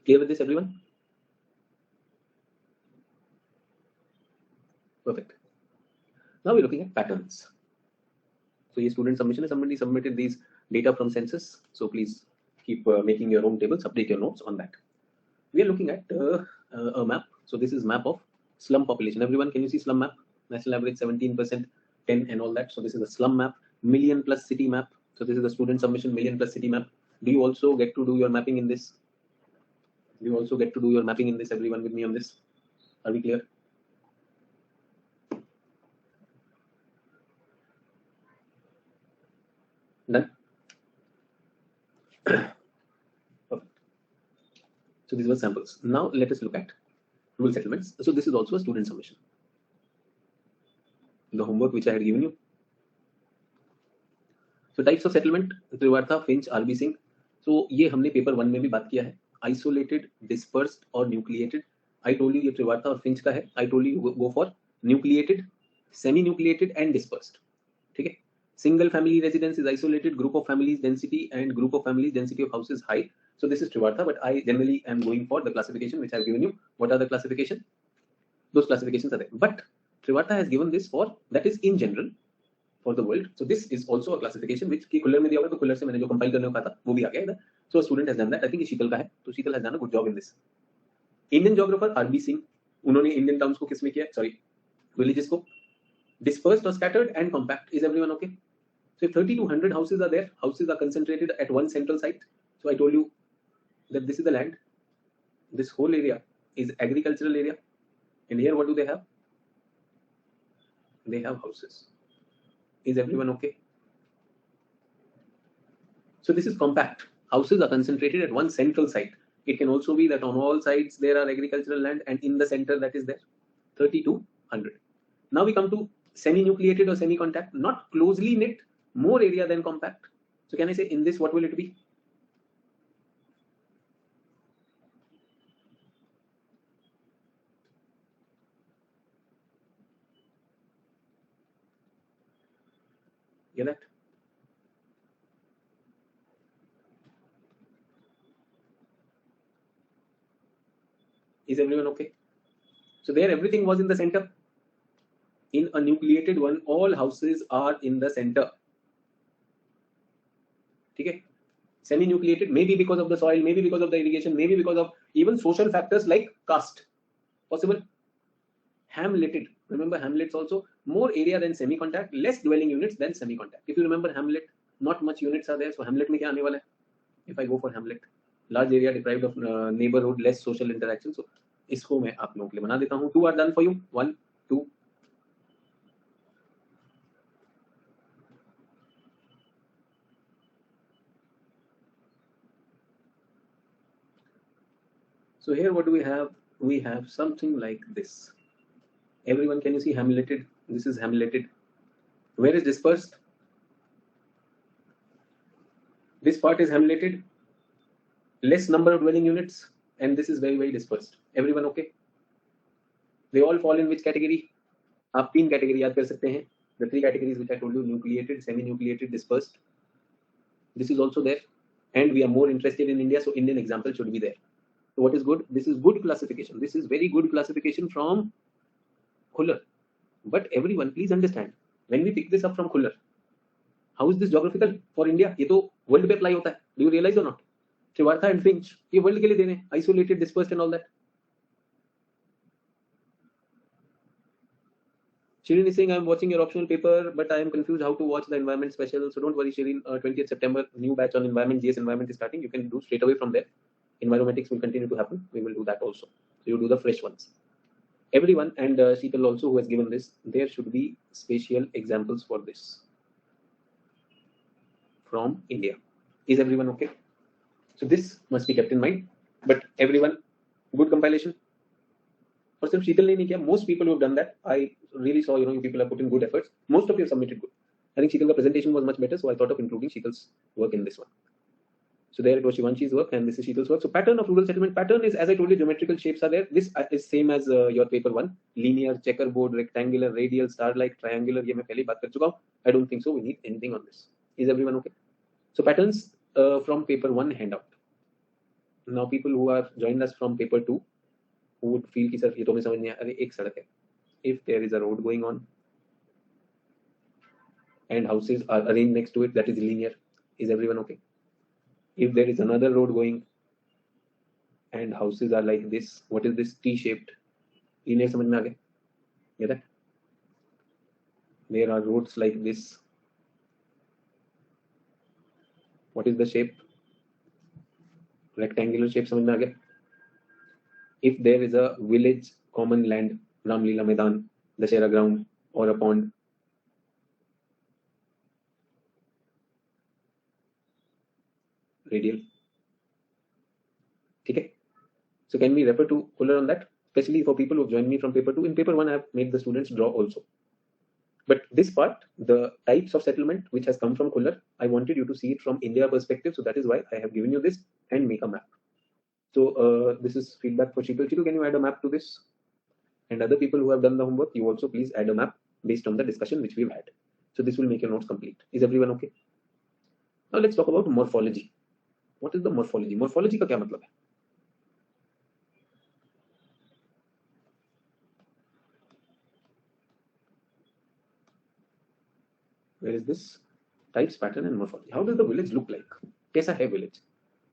Clear with this, everyone? Perfect. Now we're looking at patterns. So your student submission is somebody submitted these data from census. So please keep making your own tables, update your notes on that. We are looking at a map. So this is map of slum population. Everyone, can you see slum map? National average 17%, 10 and all that. So this is a slum map, million plus city map. So this is the student submission, million plus city map. Do you also get to do your mapping in this? Do you also get to do your mapping in this? Everyone with me on this? Are we clear? Done? Perfect. So these were samples. Now let us look at rural settlements. So this is also a student submission. the homework which I had given you. So types of settlement, त्रिवार्था, Finch, RB Singh. So ये हमने paper 1 में भी बात किया है. Isolated, dispersed और nucleated. I told you ये त्रिवार्था और Finch का है. I told you go for nucleated, semi-nucleated and dispersed. ठीक है. Single family residence is isolated, group of families density and group of families density of houses high. So this is Trivartha, but I generally am going for the classification which I have given you. What are the classification? Those classifications are there. But Trivartha has given this for, that is in general for the world. So this is also a classification which की खुल्लर में दिया हुआ है, तो खुल्लर से मैंने जो compile करने को कहा था वो भी आ गया इधर. So a student has done that. I think ये शीतल का है, तो शीतल has done a good job in this. Indian geographer RB Singh, उन्होंने Indian towns को किसमें किया? Sorry, villages को dispersed or scattered and compact. Is everyone okay? So if 30 to 100 houses are there, houses are concentrated at one central site. So I told you that this is the land. This whole area is agricultural area. And here what do they have? They have houses. Is everyone okay? So this is compact. Houses are concentrated at one central site. It can also be that on all sides there are agricultural land and in the center that is there. 30 to 100. Now we come to semi-nucleated or semi-contact, not closely knit, more area than compact. So can I say in this what will it be? Get that? Is everyone okay? So there everything was in the center. In a nucleated one, all houses are in the center. Okay? Semi-nucleated, maybe because of the soil, maybe because of the irrigation, maybe because of even social factors like caste. Possible. Hamleted. Remember hamlets also? More area than semi-contact, less dwelling units than semi-contact. If you remember hamlet, not much units are there. So hamlet में क्या आने वाला है? If I go for hamlet, large area deprived of neighborhood, less social interaction. So इसको मैं आप लोगों के लिए बना देता हूँ. 2 are done for you. 1, 2. So here what do we have? We have something like this. Everyone, can you see hamleted? This is hamleted. Where is dispersed? This part is hamleted. Less number of dwelling units, and this is very, very dispersed. Everyone okay? They all fall in which category? आप 3 category याद कर सकते हैं. The 3 categories which I told you: nucleated, semi-nucleated, dispersed. This is also there, and we are more interested in India, so Indian example should be there. So what is good? This is good classification. This is very good classification from Khuller. But everyone, please understand, when we pick this up from Khuller, how is this geographical for India? ये तो world पे apply होता है. Do you realize or not? Trivartha and Finch, ये world के लिए देने, isolated, dispersed and all that. Shirin is saying, I'm watching your optional paper, but I am confused how to watch the environment special. So don't worry, Shirin. 20th September, new batch on environment, GS environment is starting. You can do straight away from there. Environmentics will continue to happen. We will do that also. So you do the fresh ones. Everyone, and Sheetal also who has given this, there should be spatial examples for this from India. Is everyone okay? So this must be kept in mind. But everyone, good compilation. और सिर्फ शीतल ने नहीं किया, most people who have done that, I really saw, you people have put in good efforts. Most of you have submitted good. I think Sheetal's presentation was much better, so I thought of including Sheetal's work in this one. So there it was Shivanshi's work, and this is Sheetal's work. So pattern of rural settlement. Pattern is, as I told you, geometrical shapes are there. This is same as your paper 1. Linear, checkerboard, rectangular, radial, star-like, triangular. ये मैं पहले बात कर चुका हूँ. I don't think so. We need anything on this. Is everyone okay? So patterns from paper 1 handout. Now people who have joined us from paper 2, who would feel कि sir ये तो हमें समझ नहीं आया, अरे एक सड़क है. If there is a road going on and houses are arranged next to it, that is linear. Is everyone okay? If there is another road going and houses are like this, what is this? T-shaped. Linear समझ में आ गया? Get that? There are roads like this. What is the shape? Rectangular shape समझ में आ गया? If there is a village, common land, Ramlila Maidan, Dashera ground, or a pond, radial. Okay. So can we refer to Khuller on that? Especially for people who have joined me from paper 2. In paper 1, I have made the students draw also. But this part, the types of settlement which has come from Kuller, I wanted you to see it from India perspective. So that is why I have given you this and make a map. So this is feedback for Chitu. Chitu, can you add a map to this? And other people who have done the homework, you also please add a map based on the discussion which we've had. So this will make your notes complete. Is everyone okay? Now let's talk about morphology. What is the morphology? Morphology का क्या मतलब है? Where is this? Types, pattern, and morphology. How does the village look like? कैसा है village?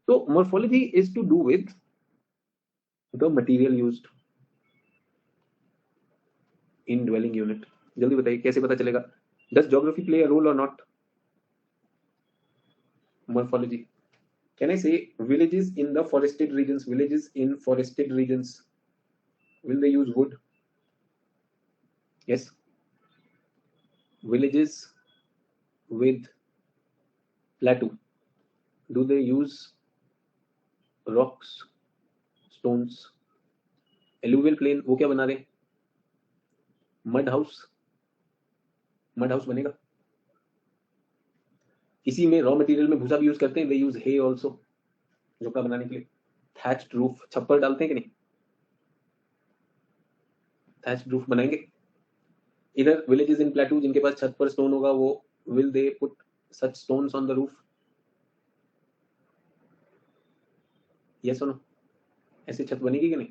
So morphology is to do with the material used in dwelling unit. जल्दी बताइए कैसे पता चलेगा? Does geography play a role or not? Morphology. Can I say villages in the forested regions? Villages in forested regions. Will they use wood? Yes. Villages with plateau. Do they use rocks, stones? Alluvial plain, वो क्या बना रहे? Mud house. Mud house बनेगा. इसी में raw material में भूसा भी यूज करते हैं. They use hay also. झोपड़ा बनाने के लिए. Thatched roof. छप्पर डालते हैं कि नहीं? Thatched roof बनाएंगे. इधर villages in plateau जिनके पास छत पर stone होगा वो will they put such stones on the roof? Yes or no? ऐसे छत बनेगी कि नहीं?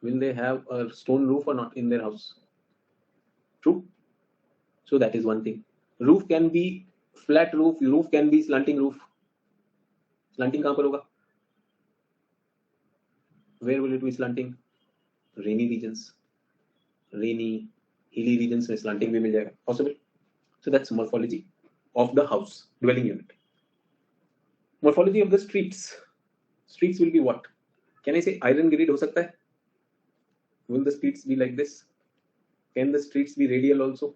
Will they have a stone roof or not in their house? True. So that is one thing. Roof can be flat roof. Roof can be slanting roof. Slanting कहाँ पर होगा? Where will it be slanting? Rainy regions. Rainy, hilly regions में slanting भी मिल जाएगा. Possible. So that's morphology of the house, dwelling unit. Morphology of the streets. Streets will be what? Can I say iron grid हो सकता है? Will the streets be like this? Can the streets be radial also?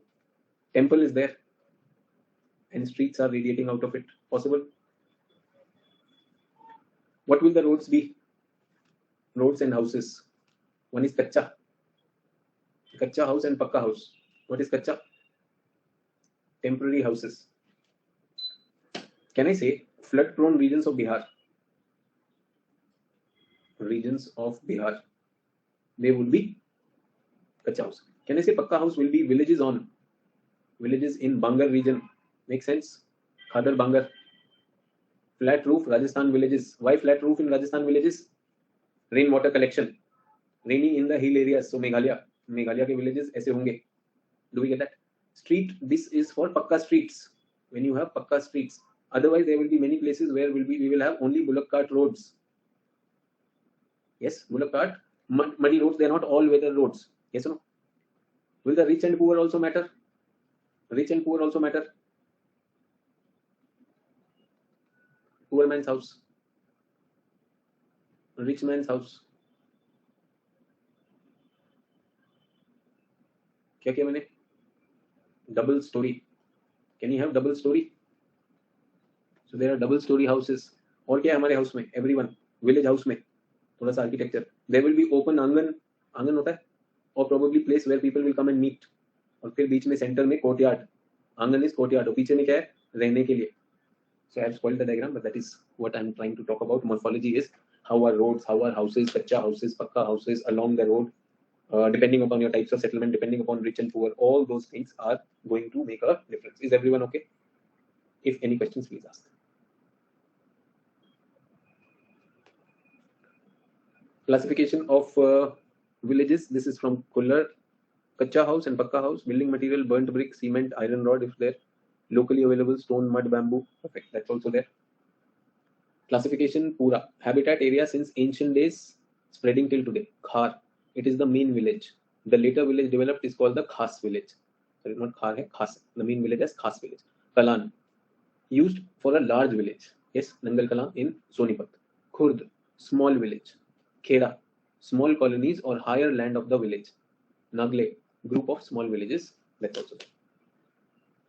Temple is there and streets are radiating out of it. Possible? What will the roads be? Roads and houses. One is kacha. Kacha house and pakka house. What is kacha? Temporary houses. Can I say flood prone regions of Bihar? Regions of Bihar. They would be kacha house. Can I say pakka house will be villages on? Villages in Bangar region. Make sense? Khadar Bangar. Flat roof Rajasthan villages. Why flat roof in Rajasthan villages? Rainwater collection. Rainy in the hill areas. So Meghalaya के villages ऐसे होंगे. Do we get that? Street. This is for pakka streets. When you have pakka streets. Otherwise, there will be many places where we will have only bullock cart roads. Yes, bullock cart, muddy roads. They are not all weather roads. Yes or no? Will the rich and poor also matter? Rich and poor also matter. Poor man's house. Rich man's house. क्या किया मैंने? Double story. Can you have double story? So there are double story houses. और क्या है हमारे house में? Everyone. Village house में. थोड़ा सा architecture. There will be open आंगन. आंगन होता है? Or probably place where people will come and meet. और फिर बीच में center में courtyard. आंगन is courtyard. और पीछे में क्या है? रहने के लिए. So I have spoiled the diagram, but that is what I am trying to talk about. Morphology is how are roads, how are houses, kacha houses, pakka houses along the road. Depending upon your types of settlement, depending upon rich and poor, all those things are going to make a difference. Is everyone okay? If any questions, please ask. Classification of villages. This is from Kuller. Kacha house and pakka house. Building material: burnt brick, cement, iron rod if there. Locally available: stone, mud, bamboo. Perfect. That's also there. Classification: Pura. Habitat area since ancient days, spreading till today. Khar. It is the main village. The later village developed is called the Khas village. Sorry, not Khar, hai Khas. The main village is Khas village. Kalan. Used for a large village. Yes, Nangal Kalan in Sonipat. Khurd. Small village. Kheda. Small colonies or higher land of the village. Nagle. Group of small villages. That's also there.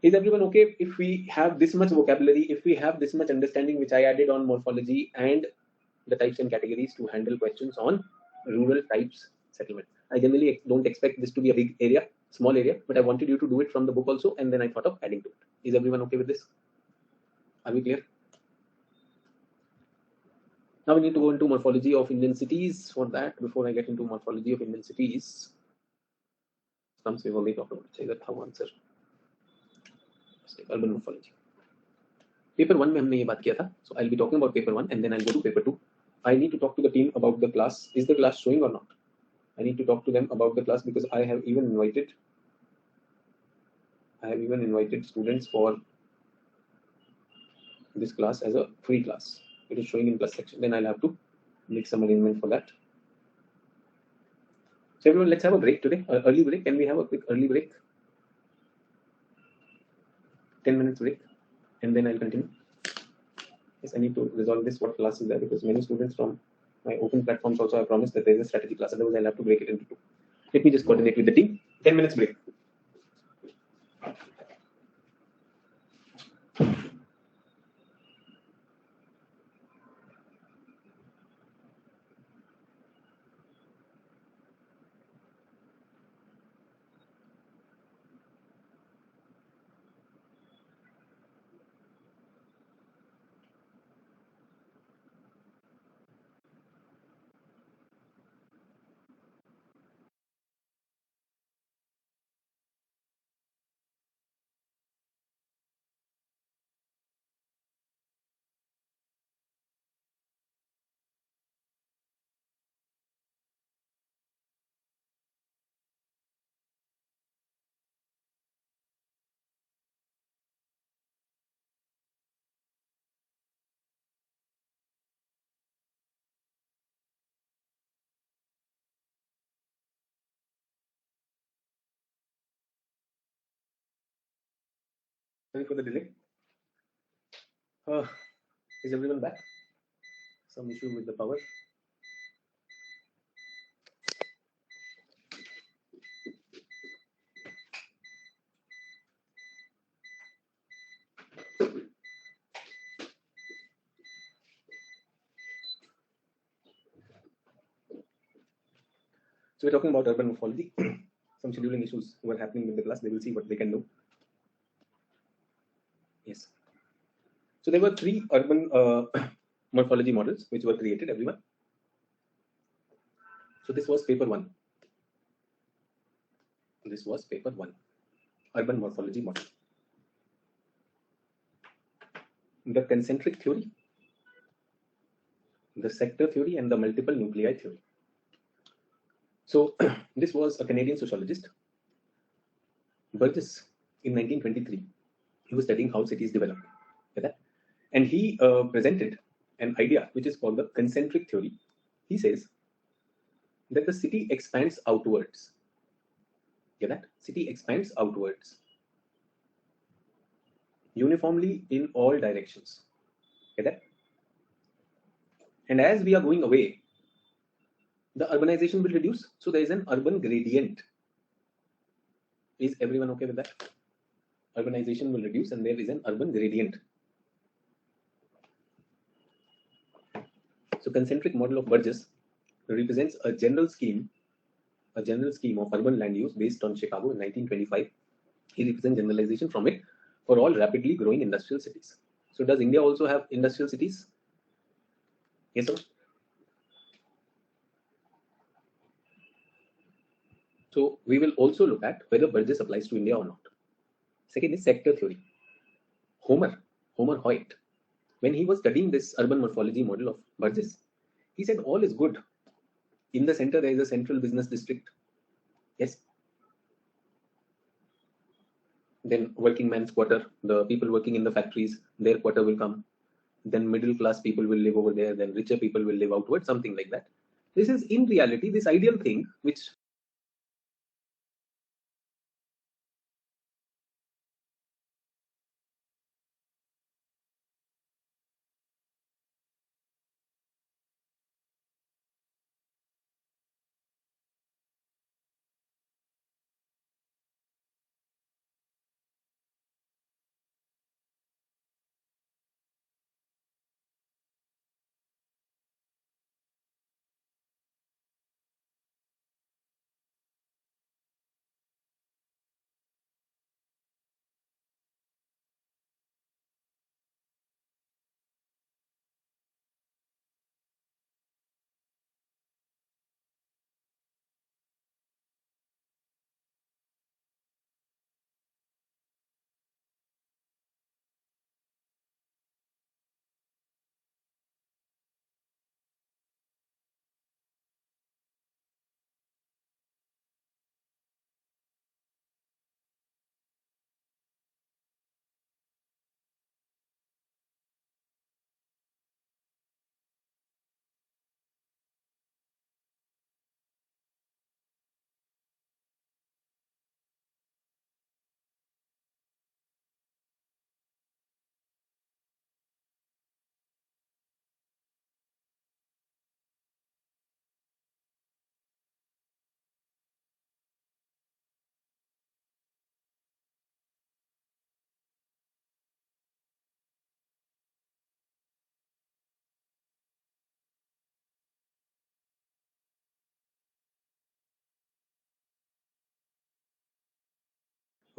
Is everyone okay if we have this much vocabulary, if we have this much understanding which I added on morphology and the types and categories to handle questions on rural types settlement. I generally don't expect this to be a big area, small area, but I wanted you to do it from the book also, and then I thought of adding to it. Is everyone okay with this? Are we clear? Now we need to go into morphology of Indian cities. For that, before I get into morphology of Indian cities, comes we've already talked about. Say that how answer. Urban morphology. Paper 1 में हमने ये बात किया था. So I'll be talking about paper 1 and then I'll go to paper 2. I need to talk to the team about the class. Is the class showing or not? I need to talk to them about the class because I have even invited students for this class as a free class. It is showing in plus section. Then I'll have to make some arrangement for that. So everyone, let's have a break today. Early break. Can we have a quick early break? 10 minutes break, and then I'll continue. Yes, I need to resolve this. What class is there? Because many students from my open platforms also have promised that there is a strategy class. Otherwise, I'll have to break it into two. Let me just coordinate with the team. 10 minutes break. Sorry for the delay. Is everyone back? Some issue with the power. So we're talking about urban morphology. Some scheduling issues were happening with the class. They will see what they can do. Yes. So there were three urban morphology models which were created, everyone. So this was paper 1. This was paper 1, urban morphology model. The concentric theory, the sector theory, and the multiple nuclei theory. So this was a Canadian sociologist, Burgess, in 1923. He was studying how cities develop. And he presented an idea which is called the concentric theory. He says that the city expands outwards. Get that? City expands outwards uniformly in all directions. Get that? And as we are going away, the urbanization will reduce. So there is an urban gradient. Is everyone okay with that? Urbanization will reduce and there is an urban gradient. So concentric model of Burgess represents a general scheme of urban land use based on Chicago in 1925. He represents generalization from it for all rapidly growing industrial cities. So does India also have industrial cities? Yes or no? So we will also look at whether Burgess applies to India or not. Second is sector theory. Homer Hoyt, when he was studying this urban morphology model of Burgess, he said all is good. In the center, there is a central business district. Yes. Then working man's quarter, the people working in the factories, their quarter will come. Then middle class people will live over there. Then richer people will live outward, something like that. This is in reality this ideal thing which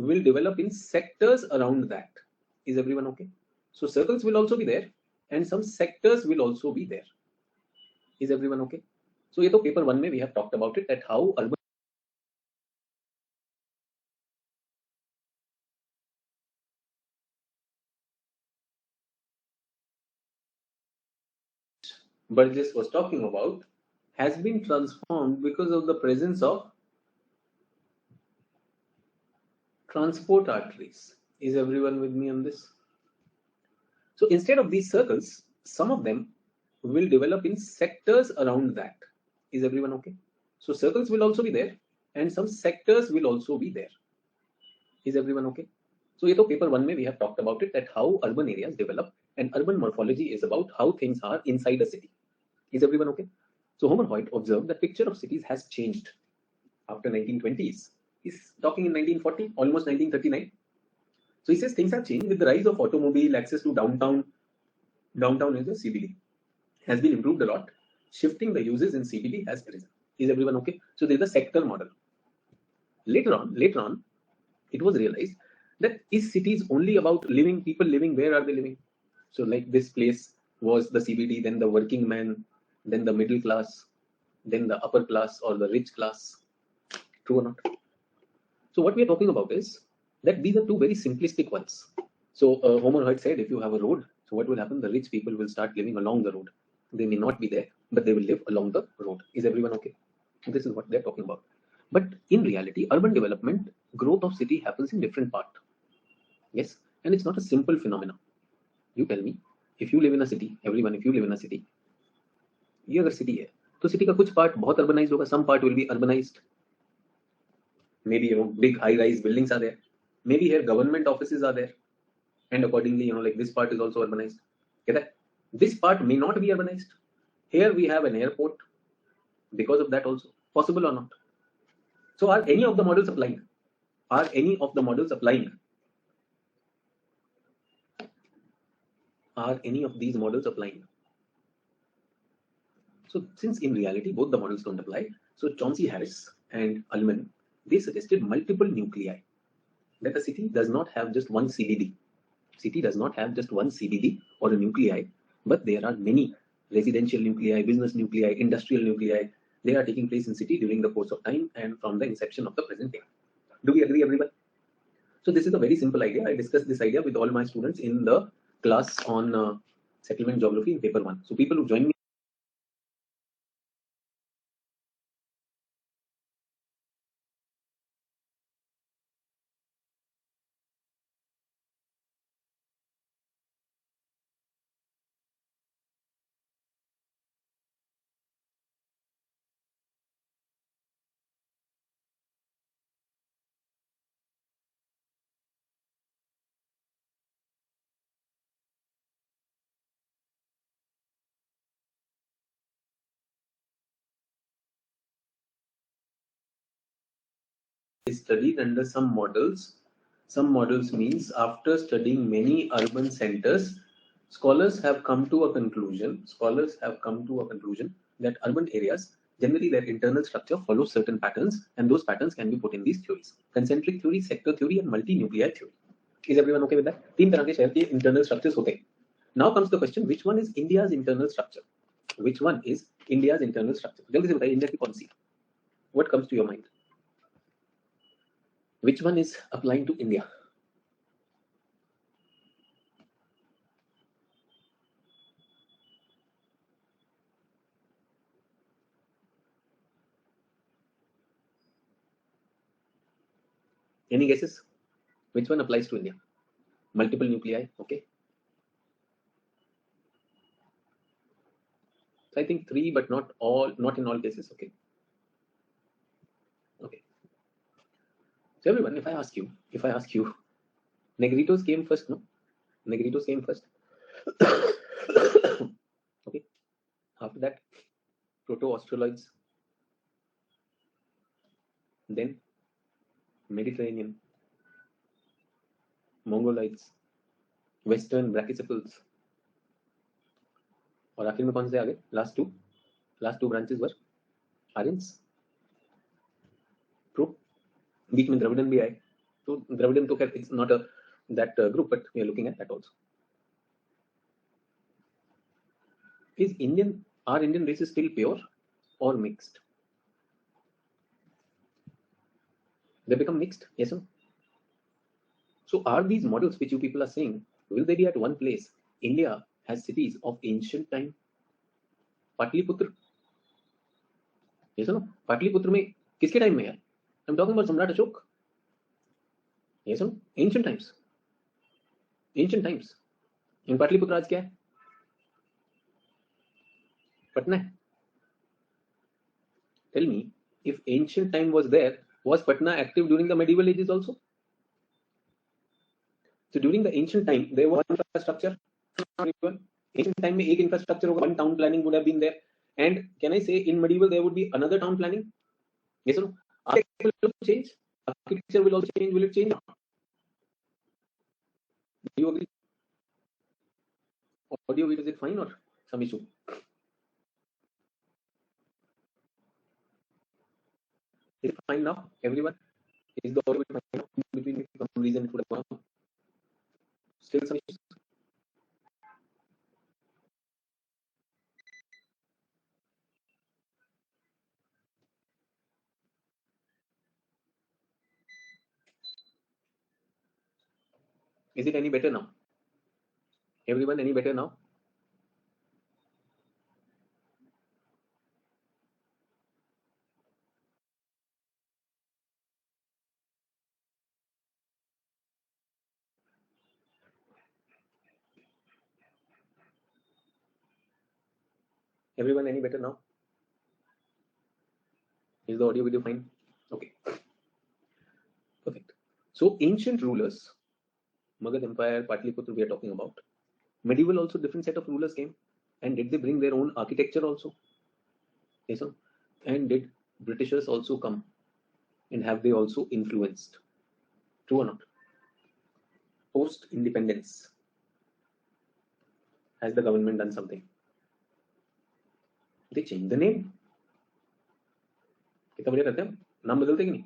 will develop in sectors around that. Is everyone okay? So circles will also be there and some sectors will also be there. Is everyone okay? So ये तो paper 1 में we have talked about it, that how urban, Burgess was talking about, has been transformed because of the presence of transport arteries. Is everyone with me on this? So instead of these circles, some of them will develop in sectors around that. Is everyone okay? So circles will also be there and some sectors will also be there. Is everyone okay? So ये तो paper 1 में we have talked about it, that how urban areas develop, and urban morphology is about how things are inside a city. Is everyone okay? So Homer Hoyt observed that picture of cities has changed after 1920s. He's talking in 1940, almost 1939. So he says things have changed with the rise of automobile, access to downtown. Downtown is the CBD. Has been improved a lot. Shifting the uses in CBD has arisen. Is everyone okay? So there is a sector model. Later on, it was realized that is cities only about living, people living, where are they living? So like this place was the CBD, then the working man, then the middle class, then the upper class or the rich class. True or not? So what we are talking about is that these are two very simplistic ones. So Homer had said, if you have a road, so what will happen? The rich people will start living along the road. They may not be there, but they will live along the road. Is everyone okay? This is what they're talking about. But in reality, urban development, growth of city happens in different part. Yes, and it's not a simple phenomenon. You tell me, if you live in a city, everyone, if you live in a city, ये अगर city है तो city का कुछ part बहुत urbanised होगा, some part will be urbanized. Maybe big high rise buildings are there, maybe here government offices are there, and accordingly like this part is also urbanized. Get that? This part may not be urbanized. Here we have an airport, because of that also. Possible or not? So are any of the models applying? Are any of the models applying? Are any of these models applying? So since in reality both the models don't apply, so Chauncey Harris and Ullman, they suggested multiple nuclei, that a city does not have just one CBD. City does not have just one CBD or a nuclei, but there are many residential nuclei, business nuclei, industrial nuclei. They are taking place in city during the course of time and from the inception of the present day. Do we agree, everyone? So this is a very simple idea. I discussed this idea with all my students in the class on settlement geography in paper 1. So people who join me, studied under some models. Some models means after studying many urban centers, scholars have come to a conclusion. Scholars have come to a conclusion that urban areas, generally their internal structure follows certain patterns, and those patterns can be put in these theories: concentric theory, sector theory, and multi-nuclei theory. Is everyone okay with that? तीन तरह के शहर के internal structures होते हैं. Now comes the question: which one is India's internal structure? Which one is India's internal structure? जल्दी से बताइए, इंडिया की कौन सी? What comes to your mind? Which one is applying to India? Any guesses? Which one applies to India? Multiple nuclei, okay. So I think 3, but not all, not in all cases, okay. Okay. So everyone, if I ask you, Negritos came first, no? Negritos came first. Okay. After that, Proto-Australoids, then Mediterranean, Mongoloids, Western Brachycephalus, और आखिर में कौन से आगे? Last two branches were Aryans. True. बीच में द्रविड़न भी आए. So Dravidian to it's not a that group, but we are looking at that also. Is our Indian race is still pure or mixed? They become mixed, yes or no? So are these models which you people are saying, will they be at one place? India has cities of ancient time. Pataliputra, yes or no? Pataliputra में किसके time में यार? I'm talking about Samrat Ashok. Yes or no? Ancient times. Ancient times. In Pataliputra आज क्या है? पटना है. Tell me, if ancient time was there, was Patna active during the medieval ages also? So during the ancient time, there was infrastructure. Ancient time में एक infrastructure होगा, one town planning would have been there. And can I say in medieval there would be another town planning? Yes or no? Architecture will also change. Architecture will also change. Will it change? Do you agree? Audio video, is it fine or some issue? Is it fine now, everyone? Is the audio fine now? Between some reason it would have gone. Still some issues? Is it any better now? Everyone, any better now? Everyone, any better now? Is the audio video fine? Okay. Perfect. So ancient rulers, Magad Empire, Patliputra we are talking about. Medieval also different set of rulers came. And did they bring their own architecture also? Yes, sir. And did Britishers also come? And have they also influenced? True or not? Post independence, has the government done something? They changed the name. कितना बढ़िया करते हैं, नाम बदलते कि नहीं?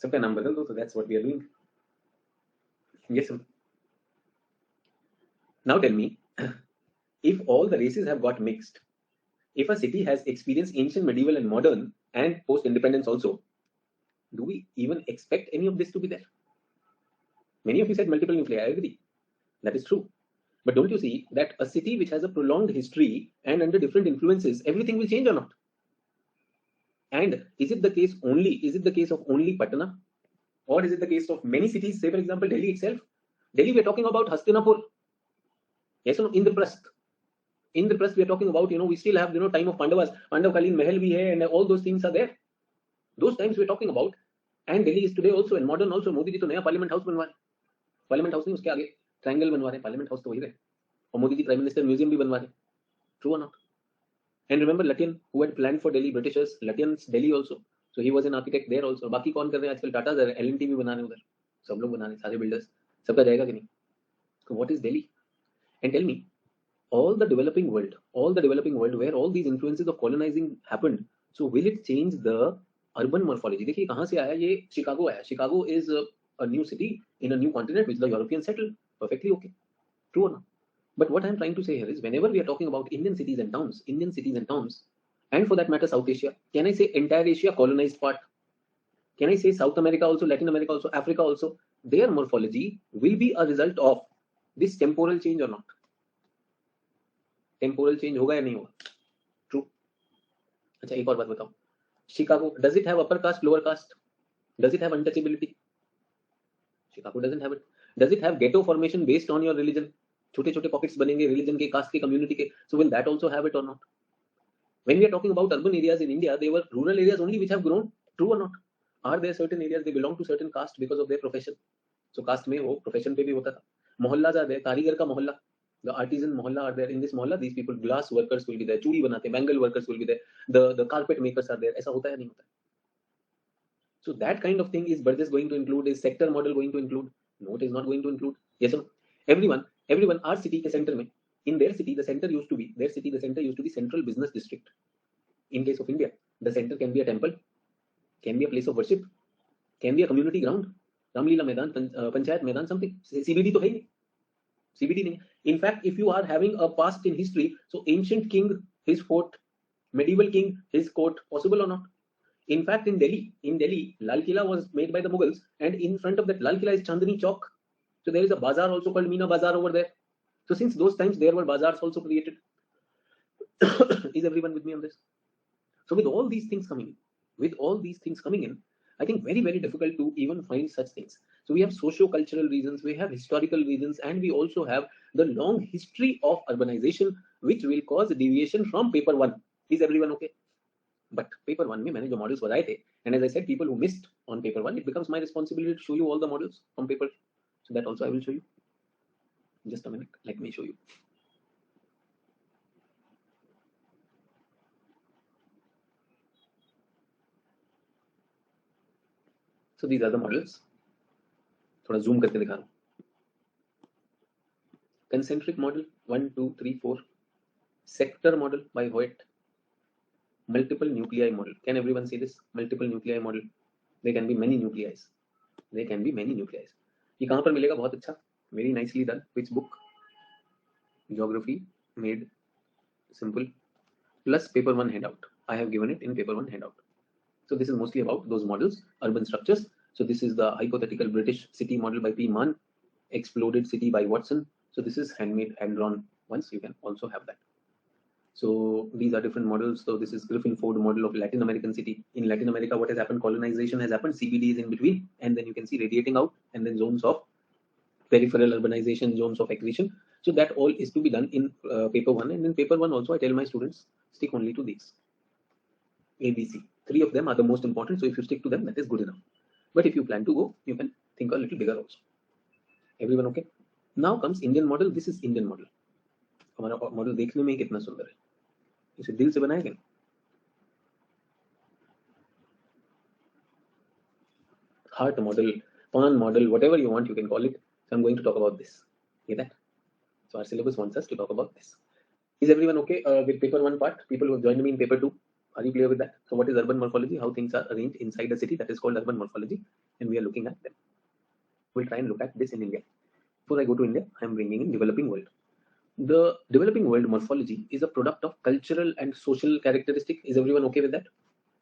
सबका नाम बदल दो, so that's what we are doing. Yes, sir. Now tell me, if all the races have got mixed, if a city has experienced ancient, medieval, and modern, and post independence also, do we even expect any of this to be there? Many of you said multiple nuclei. I agree. That is true. But don't you see that a city which has a prolonged history and under different influences, everything will change or not? And is it the case of only Patna? Or is it the case of many cities? Say, for example, Delhi itself. Delhi, we are talking about Hastinapur. Yes or no? Indraprasth. We are talking about, we still have, time of Pandavas. Pandavkalin Mahal bhi hai, and all those things are there. Those times we are talking about. And Delhi is today also, and modern also. Modi ji to naya Parliament House बनवा रहे. Parliament House नहीं, उसके आगे triangle बनवा रहे. Parliament House तो वही रहे. और Modi ji Prime Minister Museum भी बनवा रहे. True or not? And remember Lutyens, who had planned for Delhi, Britishers, Lutyens Delhi also. So he was an architect there also. बाकी कौन कर रहे हैं आजकल? टाटा L&T भी बना रहे हैं उधर. सब लोग बना रहे हैं, सारे builders. सबका जाएगा कि नहीं? So what is Delhi? And tell me, all the developing world where all these influences of colonizing happened, so will it change the urban morphology? देखिए कहाँ से आया ये? Chicago आया. Chicago is a new city in a new continent which the Europeans settled. Perfectly okay. True or not? But what I'm trying to say here is, whenever we are talking about Indian cities and towns, and for that matter South Asia, can I say entire Asia colonized part? Can I say South America also, Latin America also, Africa also? Their morphology will be a result of this temporal change or not? Temporal change होगा या नहीं होगा? True. अच्छा एक और बात बताओ. Chicago, does it have upper caste, lower caste? Does it have untouchability? Chicago doesn't have it. Does it have ghetto formation based on your religion? छोटे छोटे पॉकेट्स बनेंगे रिलीजन के, कास्ट के, कम्युनिटी के. So will that also have it or not? When we are talking about urban areas in India, they were rural areas only which have grown. True or not? Are there certain areas they belong to certain caste because of their profession? So caste में वो profession पे भी होता था. मोहल्लाज are there, कारीगर का मोहल्ला, the artisan mohalla are there. In this mohalla, these people, glass workers will be there, चूड़ी बनाते, bangle workers will be there, the carpet makers are there. ऐसा होता है नहीं होता? So that kind of thing is Burgess going to include? Is sector model going to include? No, it is not going to include. Yes or no? Everyone, our city के center में, in their city, the center used to be central business district. In case of India, the center can be a temple, can be a place of worship, Can be a community ground, Ramlila Maidan, Panchayat Maidan, something. CBD to hai. CBD nahi. In fact, if you are having a past in history, so ancient king, his fort, medieval king, his court, possible or not? In fact, in Delhi, Lal Killa was made by the Mughals, and in front of that Lal Killa is Chandni Chowk. So there is a bazaar also called Meena Bazaar over there. So since those times, there were bazaars also created. Is everyone with me on this? So with all these things coming in, I think very, very difficult to even find such things. So we have socio-cultural reasons, we have historical reasons, and we also have the long history of urbanization, which will cause deviation from paper one. Is everyone okay? But paper one, mein maine jo models bataye the, and as I said, people who missed on paper one, it becomes my responsibility to show you all the models from paper. So that also I will show you. Just a minute, let me show you. So these are the models. थोड़ा zoom करके दिखा रहा हूँ. Concentric model 1, 2, 3, 4. Sector model by Hoyt. Multiple nuclei model. Can everyone see this? Multiple nuclei model. There can be many nuclei. There can be many nuclei. ये कहाँ पर मिलेगा? बहुत अच्छा. Very nicely done. Which book? Geography, made simple. Plus paper one handout. I have given it in paper one handout. So this is mostly about those models, urban structures. So this is the hypothetical British city model by P. Mann. Exploded city by Watson. So this is handmade, hand-drawn ones. You can also have that. So these are different models. So this is Griffin Ford model of Latin American city. In Latin America, what has happened? Colonization has happened. CBD is in between, and then you can see radiating out, and then zones of peripheral urbanization, zones of accretion. So that all is to be done in paper one. And in paper one also, I tell my students, stick only to these. ABC. 3 of them are the most important. So if you stick to them, that is good enough. But if you plan to go, you can think a little bigger also. Everyone okay? Now comes Indian model. This is Indian model. हमारा model देखने में कितना सुंदर है. इसे दिल से बनाया गया. Heart model, Pan model, whatever you want, you can call it. So I'm going to talk about this. Get that? So our syllabus wants us to talk about this. Is everyone okay with paper one part? People who have joined me in paper two, are you clear with that? So what is urban morphology? How things are arranged inside a city? That is called urban morphology, and we are looking at them. We'll try and look at this in India. Before I go to India, I'm bringing in developing world. The developing world morphology is a product of cultural and social characteristic. Is everyone okay with that?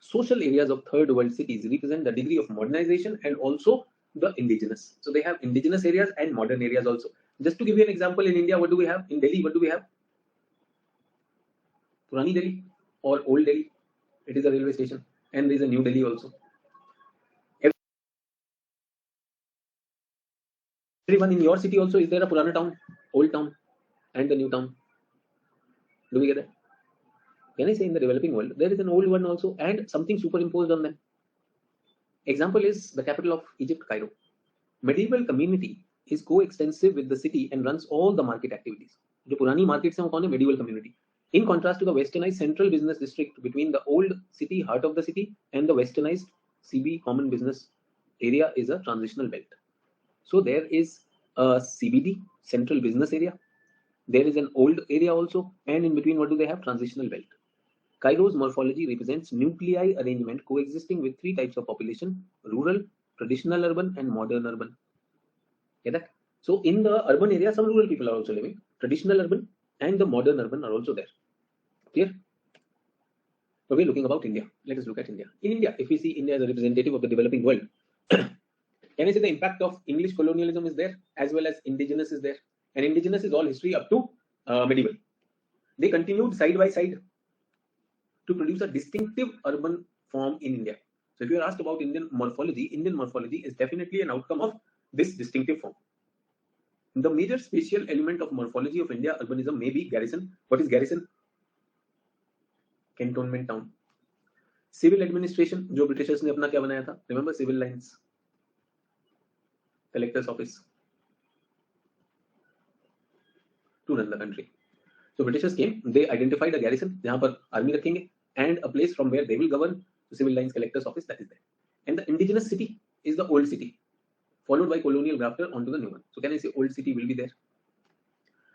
Social areas of third world cities represent the degree of modernization and also the indigenous. So they have indigenous areas and modern areas also. Just to give you an example, in India, what do we have? In Delhi, what do we have? Purani Delhi or Old Delhi. It is a railway station, and there is a New Delhi also. Everyone in your city also, is there a Purana town, Old town, and the New town? Do we get that? Can I say in the developing world, there is an old one also and something superimposed on them? Example is the capital of Egypt, Cairo. Medieval community is coextensive with the city and runs all the market activities. जो पुरानी markets हैं वो कौन है? Medieval community. In contrast to the westernized central business district between the old city, heart of the city, and the westernized CB, common business area, is a transitional belt. So there is a CBD, central business area. There is an old area also, and in between, what do they have? Transitional belt. Cairo's morphology represents nuclei arrangement coexisting with 3 types of population: rural, traditional urban, and modern urban. Get that? So in the urban area, some rural people are also living. Traditional urban and the modern urban are also there. Clear? So we're looking about India. Let us look at India. In India, if we see India as a representative of the developing world, can I say the impact of English colonialism is there, as well as indigenous is there? And indigenous is all history up to medieval. They continued side by side to produce a distinctive urban form in India. So if you are asked about Indian morphology is definitely an outcome of this distinctive form. The major spatial element of morphology of India urbanism may be garrison. What is garrison? Cantonment town. Civil administration, जो Britishers ने अपना क्या बनाया था? Remember civil lines, collector's office to run the country. So Britishers came, they identified a garrison जहाँ पर army रखेंगे and a place from where they will govern. The civil lines, collector's office, that is there. And the indigenous city is the old city, followed by colonial grafter onto the new one. So can I say old city will be there?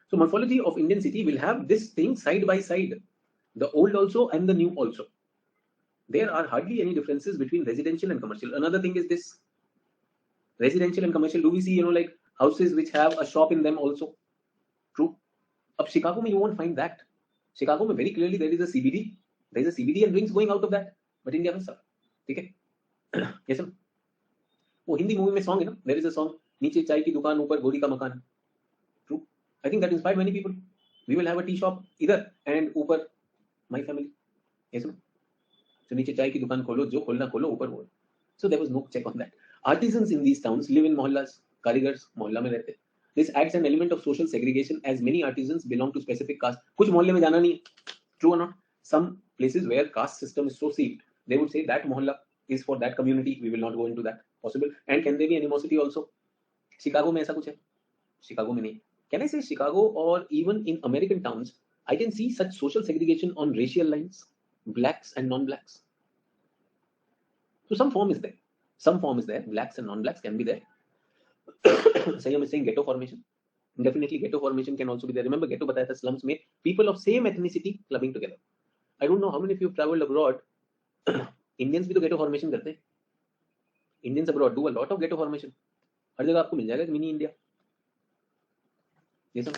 So morphology of Indian city will have this thing side by side, the old also and the new also. There are hardly any differences between residential and commercial. Another thing is this: Residential and commercial, do we see, like houses which have a shop in them also? True. Up Chicago, you won't find that. Chicago, very clearly there is a CBD. There is a CBD and drinks going out of that. But India में सब, ठीक है? Yes sir. वो Hindi movie में song है ना, there is a song, नीचे चाय की दुकान ऊपर गोरी का मकान. True. I think that inspired many people. We will have a tea shop either and ऊपर my family. Yes sir. So नीचे चाय की दुकान खोलो, जो खोलना खोलो, ऊपर वो. So there was no check on that. Artisans in these towns live in mohallas. कारीगर्स मोहल्ला में रहते. This adds an element of social segregation as many artisans belong to specific caste. कुछ मोहल्ले में जाना नहीं. True or not? Some places where caste system is so seeped, they would say that mohalla is for that community. We will not go into that. Possible. And can there be animosity also? Chicago में ऐसा कुछ है? Chicago में नहीं. Can I say Chicago or even in American towns, I can see such social segregation on racial lines, blacks and non-blacks. So some form is there. Some form is there. Blacks and non-blacks can be there. Sayam is saying ghetto formation. Definitely ghetto formation can also be there. Remember ghetto bataya tha slums mein people of same ethnicity clubbing together. I don't know how many of you have traveled abroad. Indians भी तो ghetto formation करते हैं. Indians abroad do a lot of ghetto formation. हर जगह आपको मिल जाएगा mini India. Yes sir.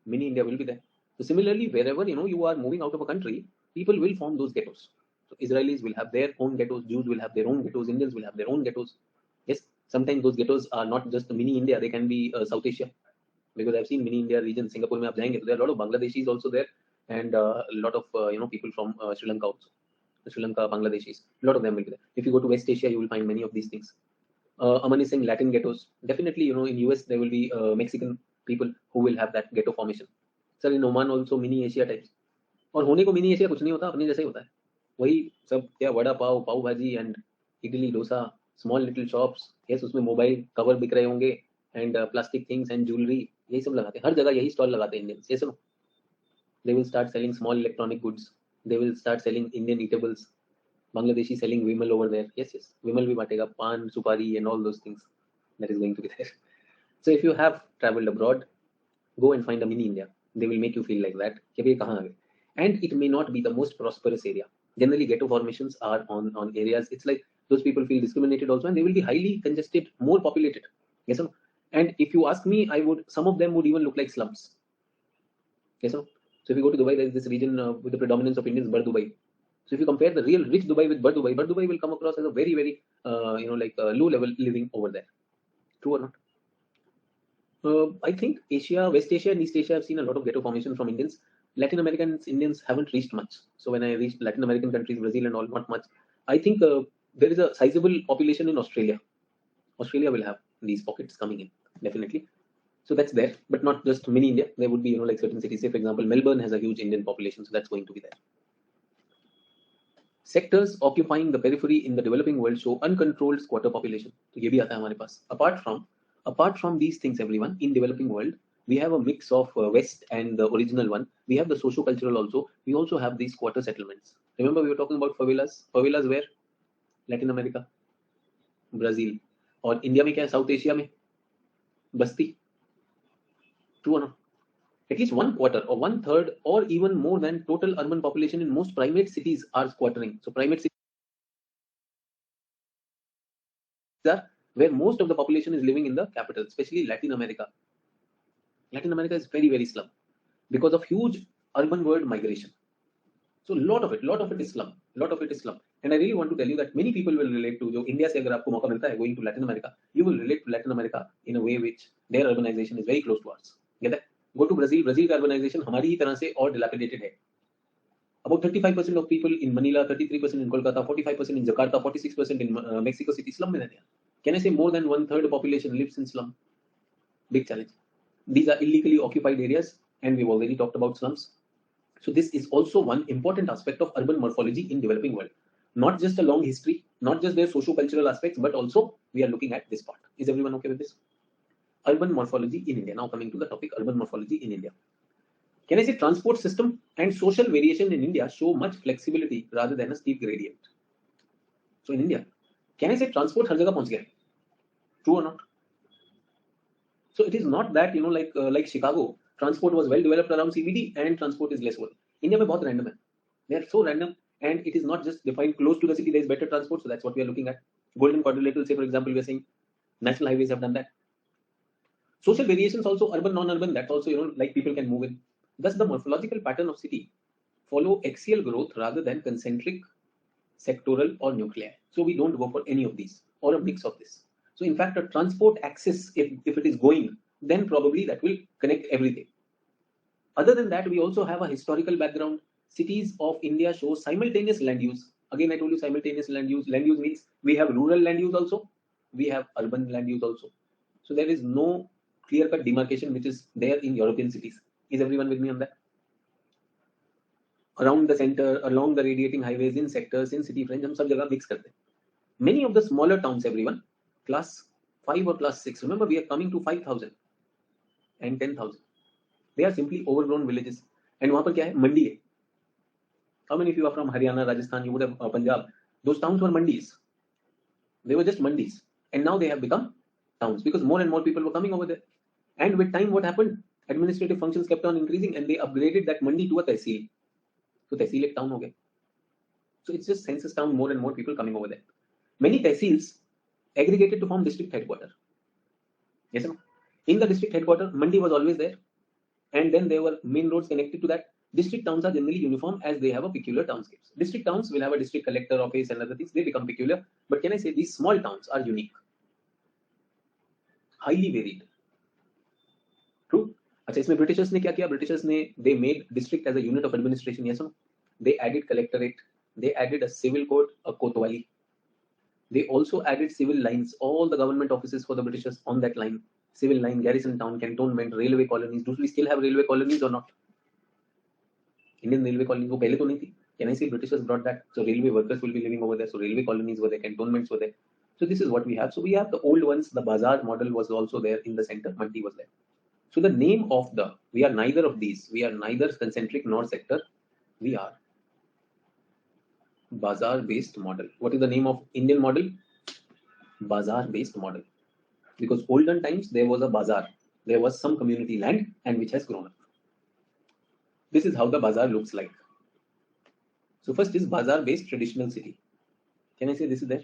Mini India will be there. So similarly, wherever you are moving out of a country, people will form those ghettos. So Israelis will have their own ghettos, Jews will have their own ghettos, Indians will have their own ghettos. Yes, sometimes those ghettos are not just mini India; they can be South Asia. Because I've seen mini India region, Singapore में आप जाएंगे तो there are a lot of Bangladeshis also there, and a lot of people from Sri Lanka also. Sri Lanka, Bangladeshis, a lot of them will be there. If you go to West Asia, you will find many of these things. Aman is saying Latin ghettos. Definitely, in US there will be Mexican people who will have that ghetto formation. Sir, in Oman also mini Asia types. और होने को mini Asia कुछ नहीं होता, अपने जैसा ही होता है. वही सब क्या वड़ा पाव, पाव भाजी and idli dosa, small little shops. Yes, उसमें मोबाइल कवर बिक रहे होंगे and plastic things and jewelry. यही सब लगाते हैं. हर जगह यही स्टॉल लगाते हैं Indians. Yes or no? They will start selling small electronic goods. They will start selling Indian eatables. Bangladeshi selling Vimal over there. Yes, yes. Vimal bhi batega, pan, supari and all those things. That is going to be there. So if you have traveled abroad, go and find a mini India. They will make you feel like that. कि भाई कहाँ आ गए? And it may not be the most prosperous area. Generally, ghetto formations are on areas. It's like those people feel discriminated also, and they will be highly congested, more populated. Yes or no? And if you ask me, some of them would even look like slums. Yes or no? So if you go to Dubai, there is this region with the predominance of Indians, Bar Dubai. So if you compare the real rich Dubai with Bar Dubai will come across as a very, very, low level living over there. True or not? I think Asia, West Asia and East Asia have seen a lot of ghetto formation from Indians. Latin Americans, Indians haven't reached much. So when I reached Latin American countries, Brazil and all, not much. I think there is a sizable population in Australia. Australia will have these pockets coming in, definitely. So that's there, but not just mini India. There would be, like certain cities. Say, for example, Melbourne has a huge Indian population, so that's going to be there. Sectors occupying the periphery in the developing world show uncontrolled squatter population. So ये भी आता है हमारे पास. Apart from these things, everyone, in developing world, we have a mix of West and the original one. We have the socio-cultural also. We also have these squatter settlements. Remember we were talking about favelas. Favelas where? Latin America, Brazil. और India में क्या है? South Asia में बस्ती. True or not? At least 1/4 or 1/3 or even more than total urban population in most primate cities are squattering. So primate cities are where most of the population is living in the capital, especially Latin America. Latin America is very, very slum because of huge urban world migration. So lot of it is slum. And I really want to tell you that many people will relate to जो India से अगर आपको मौका मिलता है going to Latin America, you will relate to Latin America in a way which their urbanization is very close to ours. Get that? Go to Brazil. Brazil का urbanization हमारी ही तरह से और dilapidated है. About 35% of people in Manila, 33% in Kolkata, 45% in Jakarta, 46% in Mexico City slum में रहते हैं. Can I say more than 1/3 population lives in slum? Big challenge. These are illegally occupied areas, and we've already talked about slums. So this is also one important aspect of urban morphology in developing world. Not just a long history, not just their socio-cultural aspects, but also we are looking at this part. Is everyone okay with this? Urban morphology in India. Now coming to the topic, urban morphology in India. Can I say transport system and social variation in India show much flexibility rather than a steep gradient? So in India, can I say transport हर जगह पहुंच गया? True or not? So it is not that like Chicago, transport was well developed around CBD and transport is less well. India में बहुत random है. They are so random, and it is not just defined close to the city. There is better transport, so that's what we are looking at. Golden quadrilateral, say for example, we are saying National highways have done that. Social variations also, urban, non-urban, that's also, like people can move in. Thus, the morphological pattern of city follow axial growth rather than concentric, sectoral, or nuclear. So we don't go for any of these or a mix of this. So in fact, a transport axis, if it is going, then probably that will connect everything. Other than that, we also have a historical background. Cities of India show simultaneous land use. Again, I told you simultaneous land use. Land use means we have rural land use also, we have urban land use also. So there is no clear-cut demarcation which is there in European cities. Is everyone with me on that? Around the center, along the radiating highways, in sectors, in city fringe, हम सब जगह mix करते हैं. Many of the smaller towns, everyone, class 5 or class 6, remember we are coming to 5,000 and 10,000. They are simply overgrown villages. And वहाँ पर क्या है? मंडी है. How many of you are from Haryana, Rajasthan? You would have Punjab. Those towns were mandis. They were just mandis, and now they have become towns because more and more people were coming over there. And with time, what happened? Administrative functions kept on increasing, and they upgraded that mandi to a tehsil. So tehsil ek town ho gaya. So it's just census town. More and more people coming over there. Many tehsils aggregated to form district headquarter. Yes or no? In the district headquarter, mandi was always there, and then there were main roads connected to that. District towns are generally uniform as they have a peculiar townscapes. District towns will have a district collector office and other things. They become peculiar. But can I say these small towns are unique, highly varied. True. अच्छा इसमें Britishers ने क्या किया? Britishers ने they made district as a unit of administration. Yes or no? They added collectorate. They added a civil court, a kotwali. They also added civil lines. All the government offices for the Britishers on that line. Civil line, garrison town, cantonment, railway colonies. Do we still have railway colonies or not? Indian railway colonies वो पहले तो नहीं थी. Can I say Britishers brought that? So railway workers will be living over there. So railway colonies were there, cantonments were there. So this is what we have. So we have the old ones. The bazaar model was also there in the center. Mandi was there. So the name of we are neither of these. We are neither concentric nor sector. We are bazaar-based model. What is the name of Indian model? Bazaar-based model. Because olden times there was a bazaar. There was some community land and which has grown up. This is how the bazaar looks like. So first is bazaar-based traditional city. Can I say this is there?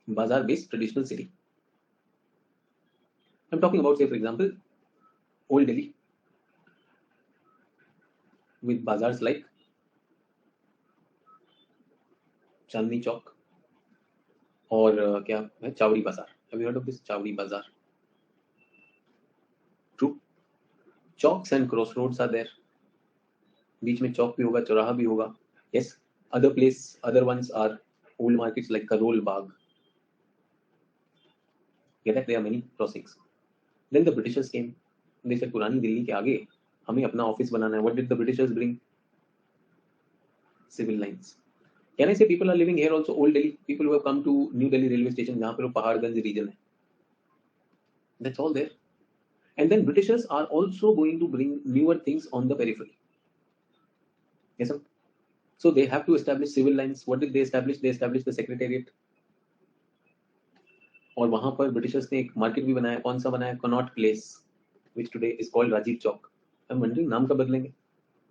Bazaar-based traditional city. I'm talking about, say, for example, Old Delhi with bazaars like Chandni Chowk or क्या है Chawdi Bazaar. Have you heard of this Chawdi Bazaar? True. Chowks and crossroads are there. बीच में चौक भी होगा, चौराहा भी होगा. Yes. Other ones are old markets like Karol Bagh. Yeah, that there are many crossings. Then the Britishers came. They said पुरानी दिल्ली के आगे हमें अपना ऑफिस बनाना है. What did the Britishers bring? Civil lines. Can I say people are living here also? Old Delhi, people who have come to New Delhi railway station, जहाँ पे वो Paharganj region है. That's all there. And then Britishers are also going to bring newer things on the periphery. Yes, sir. So they have to establish civil lines. What did they establish? They established the secretariat. और वहाँ पर Britishers ने एक market भी बनाया. कौन सा बनाया? Connaught Place, which today is called Rajiv Chowk. I'm wondering नाम कब बदलेंगे?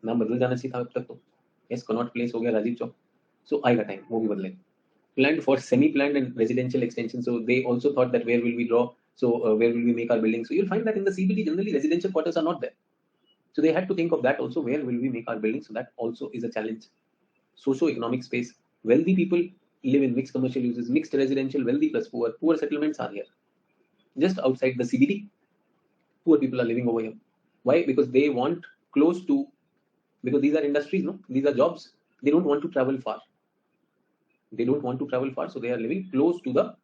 नाम बदल जाना चाहिए था अब तक तो. Yes, Connaught Place हो गया Rajiv Chowk. So आएगा time, वो भी बदलेंगे. Planned for semi-planned and residential extension. So they also thought that where will we draw? So where will we make our buildings? So you'll find that in the CBD generally residential quarters are not there. So they had to think of that also. Where will we make our buildings? So that also is a challenge. Socio-economic space. Wealthy people live in mixed commercial uses, mixed residential, wealthy plus poor. Poor settlements are here. Just outside the CBD, poor people are living over here. Why? Because they want close to, because these are industries, no? These are jobs. They don't want to travel far. They don't want to travel far, so they are living close to the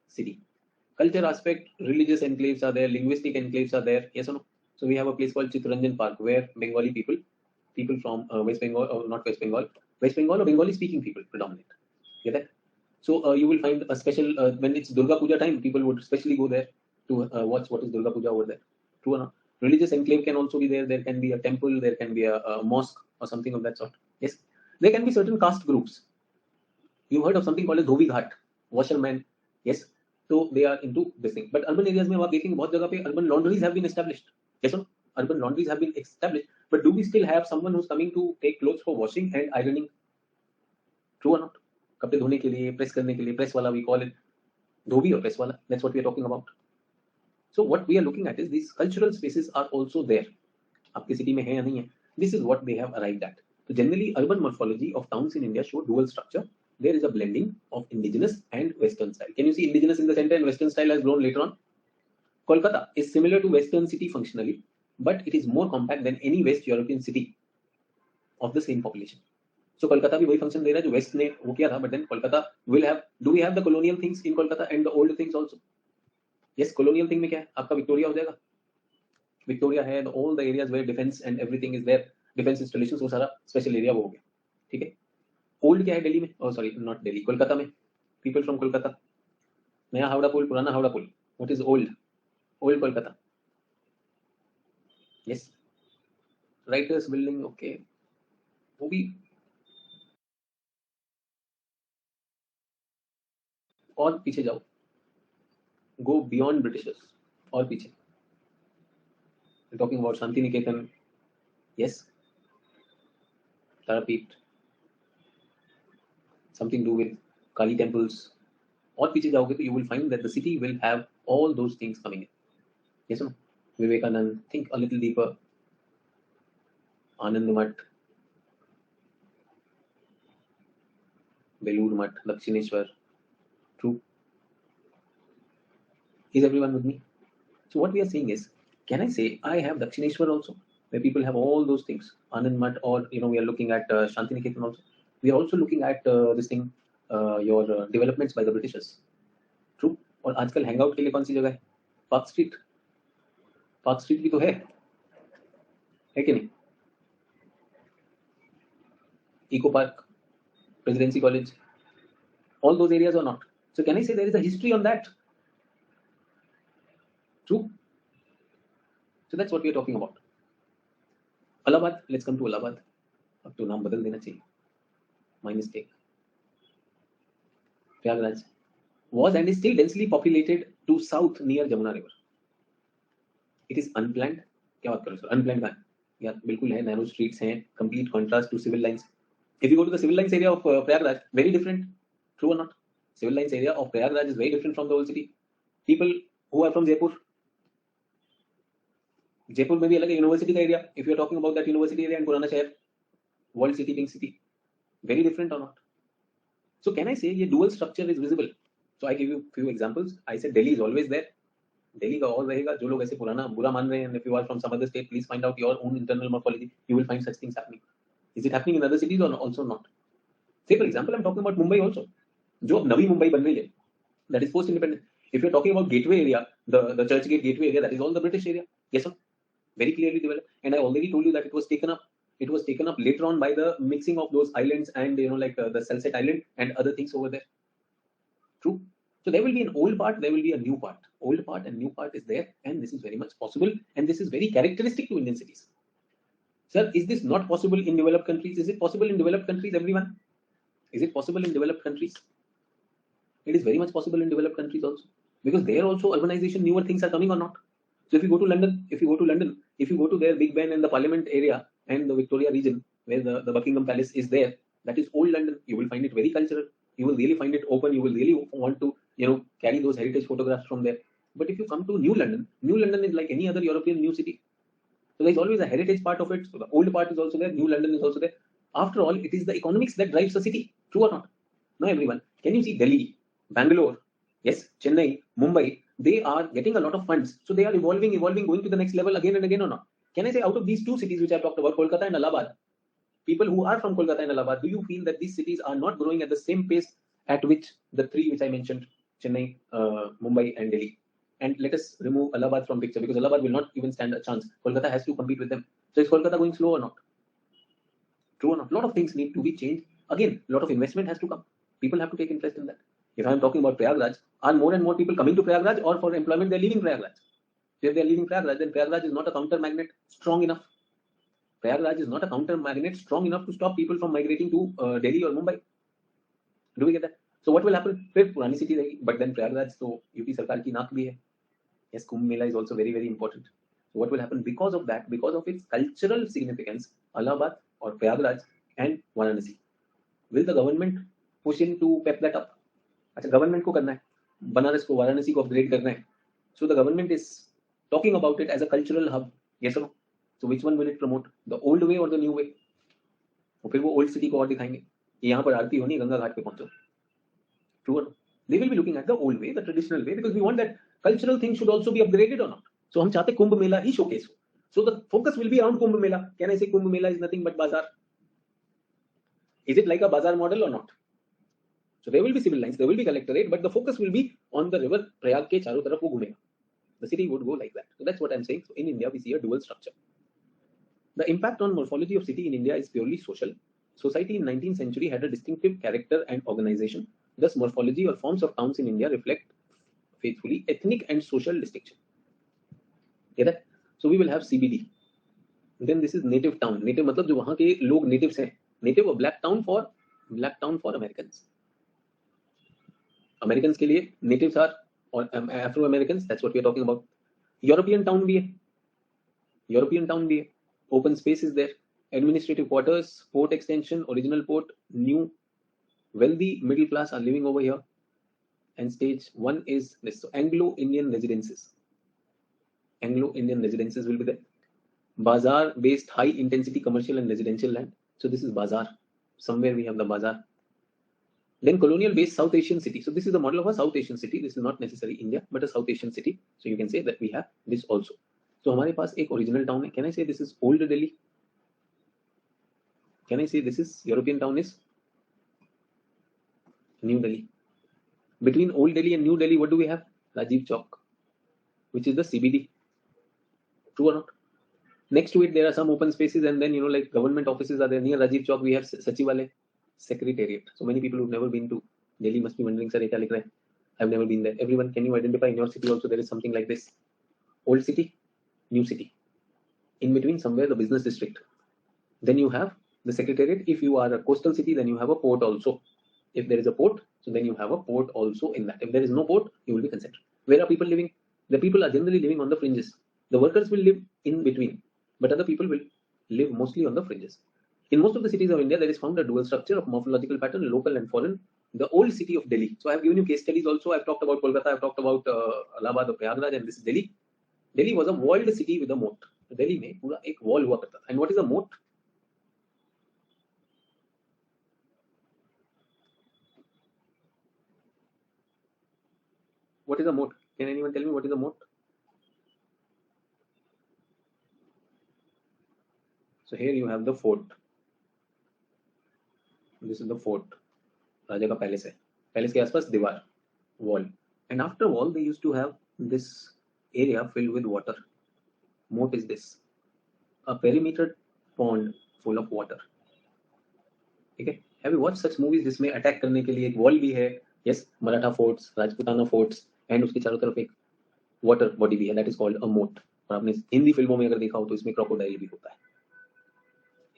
city. Culture aspect, religious enclaves are there, linguistic enclaves are there. Yes or no? So we have a place called Chittaranjan Park where Bengali people from West Bengal, or not West Bengal or Bengali speaking people predominate. Get that? So you will find a special, when it's Durga Puja time, people would especially go there to watch what is Durga Puja over there. True or not? Religious enclave can also be there. There can be a temple, there can be a mosque or something of that sort. Yes. There can be certain caste groups. You heard of something called as Dhobi Ghat, washerman. Yes. So they are into this thing. But urban areas में आप देखेंगे बहुत जगह पे urban laundries have been established. Yes or no? Urban laundries have been established. But do we still have someone who's coming to take clothes for washing and ironing? True or not? कपड़े धोने के लिए, press करने के लिए, press वाला, we call it धोबी और press वाला. That's what we are talking about. So what we are looking at is these cultural spaces are also there. आपके सिटी में है या नहीं है? This is what they have arrived at. So generally, urban morphology of towns in India show dual structure. There is a blending of indigenous and Western style. Can you see indigenous in the center and Western style has grown later on? Kolkata is similar to Western city functionally, but it is more compact than any West European city of the same population. So Kolkata भी वही function दे रहा है जो West ने वो किया था, but then Kolkata will have. Do we have the colonial things in Kolkata and the old things also? Yes, colonial thing में क्या है? आपका Victoria हो जाएगा. Victoria है, all the areas where defense and everything is there, defense installations, वो सारा special area वो हो गया. ठीक है. Old क्या है दिल्ली में? Oh sorry, not Delhi, Kolkata में. People from Kolkata. नया हावड़ा पुल, पुराना हावड़ा पुल. What is old? Old Kolkata. Yes. Writers building, okay. वो भी और पीछे जाओ. Go beyond Britishers. और पीछे. We're talking about Shanti Niketan. Yes. Tarapeet. Something to do with Kali temples. और पीछे जाओगे तो you will find that the city will have all those things coming in. Yes or no? Vivekanand, think a little deeper. Anand Math, Belur Math, Dakshineshwar. True. Is everyone with me? So what we are saying is, can I say I have Dakshineshwar also, where people have all those things, Anand Math, or we are looking at Shantiniketan also. We are also looking at this thing, your developments by the Britishers. True. और आजकल hangout के लिए कौन सी जगह है? Park Street. Park Street भी तो है कि नहीं? Eco Park, Presidency College, all those areas or not? So can I say there is a history on that? True. So that's what we are talking about. Allahabad, let's come to Allahabad. अब तो नाम बदल देना चाहिए. My mistake. Prayagraj was and is still densely populated to south near Jamuna River. It is unplanned. क्या बात करो sir? Unplanned कहाँ है? यार बिल्कुल है. Narrow streets हैं. Complete contrast to civil lines. If you go to the civil lines area of Prayagraj, very different. True or not? Civil lines area of Prayagraj is very different from the old city. People who are from Jaipur. Jaipur में भी अलग है university का area. If you are talking about that university area and पुराना शहर, world city, pink city, very different और not. So can I say ये dual structure is visible. So I give you few examples. I say Delhi is always there. Delhi का और रहेगा. जो लोग ऐसे पुराना बुरा मान रहे हैं, if you are from some other state, please find out your own internal morphology. You will find such things happening. Is it happening in other cities और also not? Say for example I am talking about Mumbai also, जो अब नवी मुंबई बन रही है, that is post independent. If you are talking about gateway area, the Churchgate gateway area, that is all the British area. Yes sir. Very clearly developed, and I already told you that it was taken up. It was taken up later on by the mixing of those islands and like the Salsette Island and other things over there. True. So there will be an old part, there will be a new part. Old part and new part is there, and this is very much possible, and this is very characteristic to Indian cities. Sir, is this not possible in developed countries? Is it possible in developed countries, everyone? Is it possible in developed countries? It is very much possible in developed countries also, because there also urbanization, newer things are coming or not. So if you go to London, if you go to their Big Ben and the Parliament area and the Victoria region where the Buckingham Palace is there, that is old London. You will find it very cultural. You will really find it open. You will really want to carry those heritage photographs from there. But if you come to New London is like any other European new city. So there is always a heritage part of it. So the old part is also there. New London is also there. After all, it is the economics that drives the city. True or not? No, everyone. Can you see Delhi, Bangalore, yes, Chennai, Mumbai? They are getting a lot of funds, so they are evolving, going to the next level again and again or not? Can I say out of these two cities which I talked about, Kolkata and Allahabad, people who are from Kolkata and Allahabad, do you feel that these cities are not growing at the same pace at which the three which I mentioned, Chennai, Mumbai and Delhi? And let us remove Allahabad from picture, because Allahabad will not even stand a chance. Kolkata has to compete with them. So is Kolkata going slow or not? True or not? A lot of things need to be changed. Again, a lot of investment has to come. People have to take interest in that. If I am talking about Prayagraj, are more and more people coming to Prayagraj, or for employment they are leaving Prayagraj? If they are leaving Prayagraj, then Prayagraj is not a counter magnet strong enough. Prayagraj is not a counter magnet strong enough to stop people from migrating to Delhi or Mumbai. Do we get that? So what will happen? फिर पुरानी city रहेगी, but then Prayagraj तो UP सरकार की नाक भी है. Yes, Kumbh Mela is also very, very important. So what will happen because of that, because of its cultural significance, Allahabad or Prayagraj and Varanasi, will the government push in to pep that up? अच्छा, government को करना है, बनारस को, वाराणसी को upgrade करना है. So the government is talking about it as a cultural hub. Yes or no? So which one will it promote? The old way or the new way? और फिर वो ओल्ड सिटी को और दिखाएंगे, यहाँ पर आरती होनी, गंगा घाट पे पहुंचो. True or no? They will be looking at the old way, the traditional way, because we want that cultural things should also be upgraded or not. So हम चाहते कुंभ मेला ही showcase हो. So the focus will be around Kumbh Mela. Can I say Kumbh Mela is nothing but bazaar? Is it like a bazaar model or not? So there will be civil lines, there will be collectorate, but the focus will be on the river Prayag ke charo taraf wo ghumega. The city would go like that. So that's what I'm saying. So in India, we see a dual structure. The impact on morphology of city in India is purely social. Society in 19th century had a distinctive character and organization. Thus, morphology or forms of towns in India reflect faithfully ethnic and social distinction. Get that? So we will have CBD. Then this is native town. Native मतलब जो वहाँ के लोग natives हैं. Native or black town for Americans. Americans के लिए natives are or Afro Americans. That's what we are talking about. European town भी है. European town भी है. Open space is there. Administrative quarters, port extension, original port, new wealthy middle class are living over here. And stage 1 is this. So Anglo-Indian residences. Anglo-Indian residences will be there. Bazaar based high intensity commercial and residential land. So this is bazaar. Somewhere we have the bazaar. Then colonial based South Asian city. So this is the model of a South Asian city. This is not necessarily India, but a South Asian city. So you can say that we have this also. So हमारे पास एक original town है. Can I say this is old Delhi? Can I say this is European town is New Delhi? Between old Delhi and New Delhi, what do we have? Rajiv Chowk, which is the CBD. True or not? Next to it, there are some open spaces, and then like government offices are there. Near Rajiv Chowk, we have Sachivalay, Secretariat. So many people who've never been to Delhi must be wondering, sir, kya likh raha hai? I've never been there. Everyone, can you identify in your city also there is something like this? Old city, new city. In between, somewhere the business district. Then you have the Secretariat. If you are a coastal city, then you have a port also. If there is a port, so then you have a port also in that. If there is no port, you will be considered. Where are people living? The people are generally living on the fringes. The workers will live in between, but other people will live mostly on the fringes. In most of the cities of India, there is found a dual structure of morphological pattern, local and foreign. The old city of Delhi. So I have given you case studies also. I've talked about Kolkata, I've talked about Allahabad or Prayagraj, and this is Delhi. Delhi was a walled city with a moat. Delhi में पूरा एक wall हुआ करता था. And what is a moat? What is a moat? Can anyone tell me what is a moat? So here you have the fort. This is the fort. राजा का palace है. Palace के आसपास दीवार, wall. And after wall, they used to have this area filled with water. Moat is this. A perimeter pond full of water. Okay? Have you watched such movies जिसमें attack करने के लिए एक wall भी है? Yes, Maratha forts, Rajputana forts, and उसके चारों तरफ एक वाटर बॉडी भी है. दैट इज कॉल्ड अ मोट. और आपने हिंदी फिल्मों में अगर देखा हो तो इसमें क्रोकोडाइल भी होता है.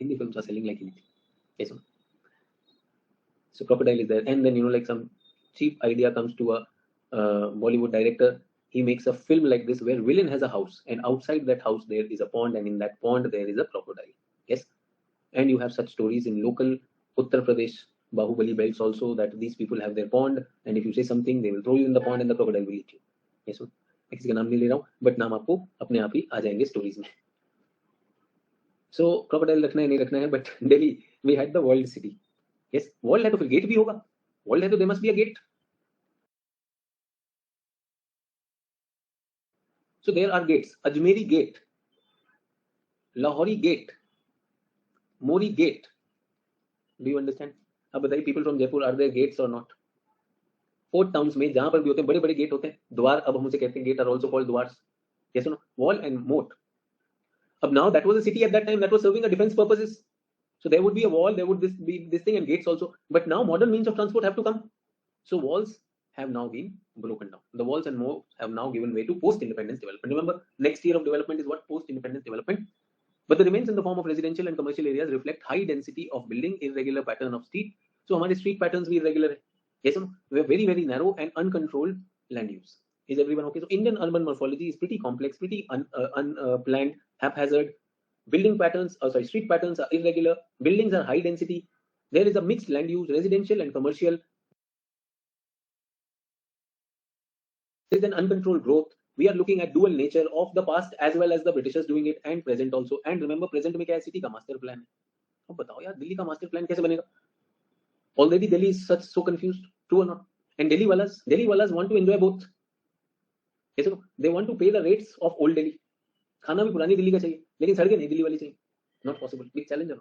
Hindi films are selling like anything. Yes, so crocodile is there, and then like some cheap idea comes to a Bollywood director. He makes a film like this where villain has a house, and outside that house there is a pond, and in that pond there is a crocodile. Yes, and you have such stories in local Uttar Pradesh, Bahubali belts also, that these people have their pond, and if you say something, they will throw you in the pond, and the crocodile will eat you. Yes, मैं किसी का नाम नहीं ले रहा हूँ, but नाम आपको अपने आप ही आ जाएंगे स्टोरीज में. सो क्रोकोडाइल रखना है नहीं रखना है, but Delhi we had the world city. Yes, world है तो फिर गेट भी होगा. वर्ल्ड है तो they must be a gate. So there are gates. Ajmeri gate, Lahori gate, Mori gate. Do you understand? अब बताइए, people from Jaipur, are there gates or not? Port towns में जहां पर भी होते हैं बड़े बड़े गेट होते हैं. द्वार, अब हम उसे कहते हैं, गेट are also called द्वार. Yes or no? Wall and moat. अब now that was a city at that time that was serving a defense purposes. So there would be a wall, there would be this thing, and gates also. But now modern means of transport have to come. So walls have now been broken down. The walls and moats have now given way to post-independence development. Remember, next year of development is what? Post-independence development. But the remains in the form of residential and commercial areas reflect high density of building, irregular pattern of street. So हमारे street patterns भी irregular है. Yes, we have very very narrow and uncontrolled land use. Is everyone okay? So Indian urban morphology is pretty complex, pretty unplanned, haphazard. Building patterns, street patterns are irregular. Buildings are high density. There is a mixed land use, residential and commercial. There is an uncontrolled growth. We are looking at dual nature of the past as well as the Britishers doing it and present also. And remember, present में क्या है? City का master plan है. अब बताओ यार, दिल्ली का master plan कैसे बनेगा? Already Delhi is so confused. True or not? And Delhi walas want to enjoy both. Yes, or no? They want to pay the rates of old Delhi. खाना भी पुरानी दिल्ली का चाहिए, लेकिन सड़कें नहीं दिल्ली वाली चाहिए. Not possible. Big challenge.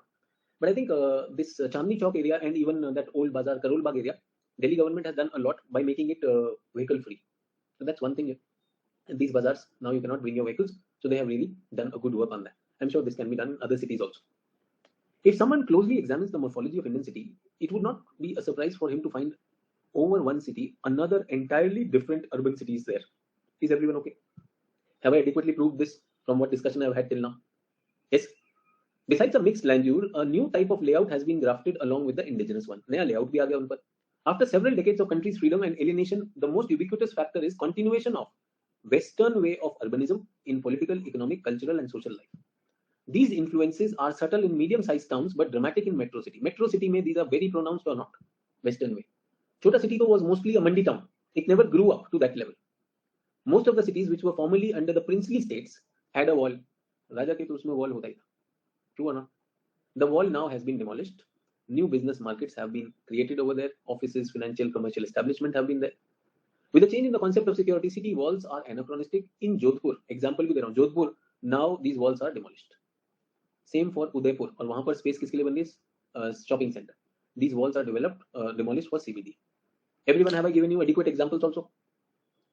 But I think this Chandni Chowk area and even that old Bazaar, Karol Bagh area, Delhi government has done a lot by making it vehicle free. So that's one thing. And these bazaars, now you cannot bring your vehicles. So they have really done a good work on that. I'm sure this can be done in other cities also. If someone closely examines the morphology of Indian city, it would not be a surprise for him to find over one city, another entirely different urban cities there. Is everyone okay? Have I adequately proved this from what discussion I've had till now? Yes. Besides a mixed land use, a new type of layout has been grafted along with the indigenous one. नया layout भी आ गया उन पर. After several decades of country's freedom and alienation, the most ubiquitous factor is continuation of Western way of urbanism in political, economic, cultural, and social life. These influences are subtle in medium-sized towns but dramatic in metro city. Metro city में these are very pronounced or not. Western way. Chota city was mostly a mandi town. It never grew up to that level. Most of the cities which were formerly under the princely states had a wall. राजा के तो उसमें wall होता ही था. True or not? The wall now has been demolished. New business markets have been created over there. Offices, financial, commercial establishment have been there. With the change in the concept of security, city walls are anachronistic. In Jodhpur, example भी दे रहा हूँ, Jodhpur, now these walls are demolished. Same for Udaipur. और वहाँ पर space किसके लिए बन रही है? Shopping center. These walls are demolished for CBD. Everyone, have I given you adequate examples also?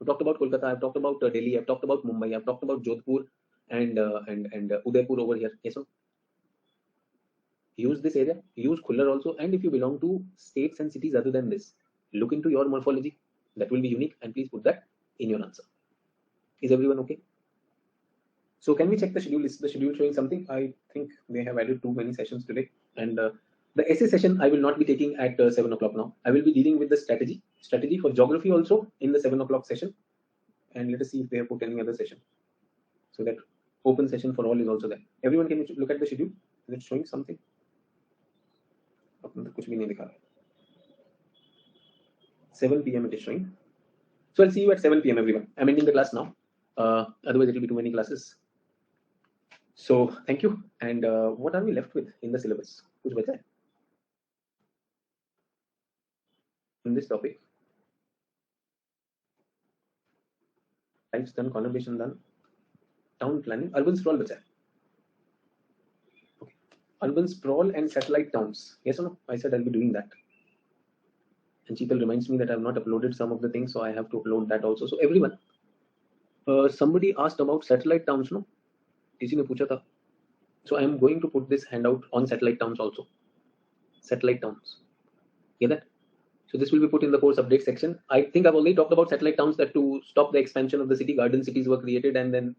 I've talked about Kolkata, I've talked about Delhi, I've talked about Mumbai, I've talked about Jodhpur and Udaipur over here. Yes, sir? Use this area, use Khuller also, and if you belong to states and cities other than this, look into your morphology. That will be unique, and please put that in your answer. Is everyone okay? So can we check the schedule? Is the schedule showing something? I think they have added too many sessions today, and the essay session I will not be taking at 7 o'clock now. I will be dealing with the strategy for geography also in the 7 o'clock session, and let us see if they have put any other session. So that open session for all is also there. Everyone, can you look at the schedule? Is it showing something? कुछ भी नहीं दिखा रहा है. 7 p.m. it is showing. So I'll see you at 7 p.m. everyone. I'm ending the class now. Otherwise it will be too many classes. So thank you. And what are we left with in the syllabus? कुछ बचा है? In this topic, types done, conurbation done, town planning, urban sprawl बचा है. Okay. Urban sprawl and satellite towns. Yes or no? I said I'll be doing that. And Cheetal reminds me that I have not uploaded some of the things, so I have to upload that also. So everyone, somebody asked about satellite towns, no? किसी ने पूछा था. So I am going to put this handout on satellite towns also. Satellite towns. Hear that? So this will be put in the course update section. I think I've already talked about satellite towns, that to stop the expansion of the city, garden cities were created, and then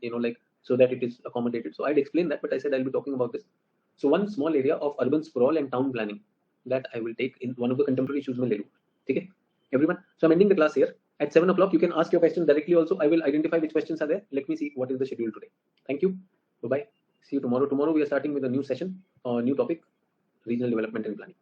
so that it is accommodated. So I'd explain that, but I said I'll be talking about this. So one small area of urban sprawl and town planning that I will take in one of the contemporary issues में ले लूँ. Okay, everyone. So I'm ending the class here. At 7 o'clock, you can ask your questions directly also. I will identify which questions are there. Let me see what is the schedule today. Thank you. Bye-bye. See you tomorrow. Tomorrow we are starting with a new session, new topic, regional development and planning.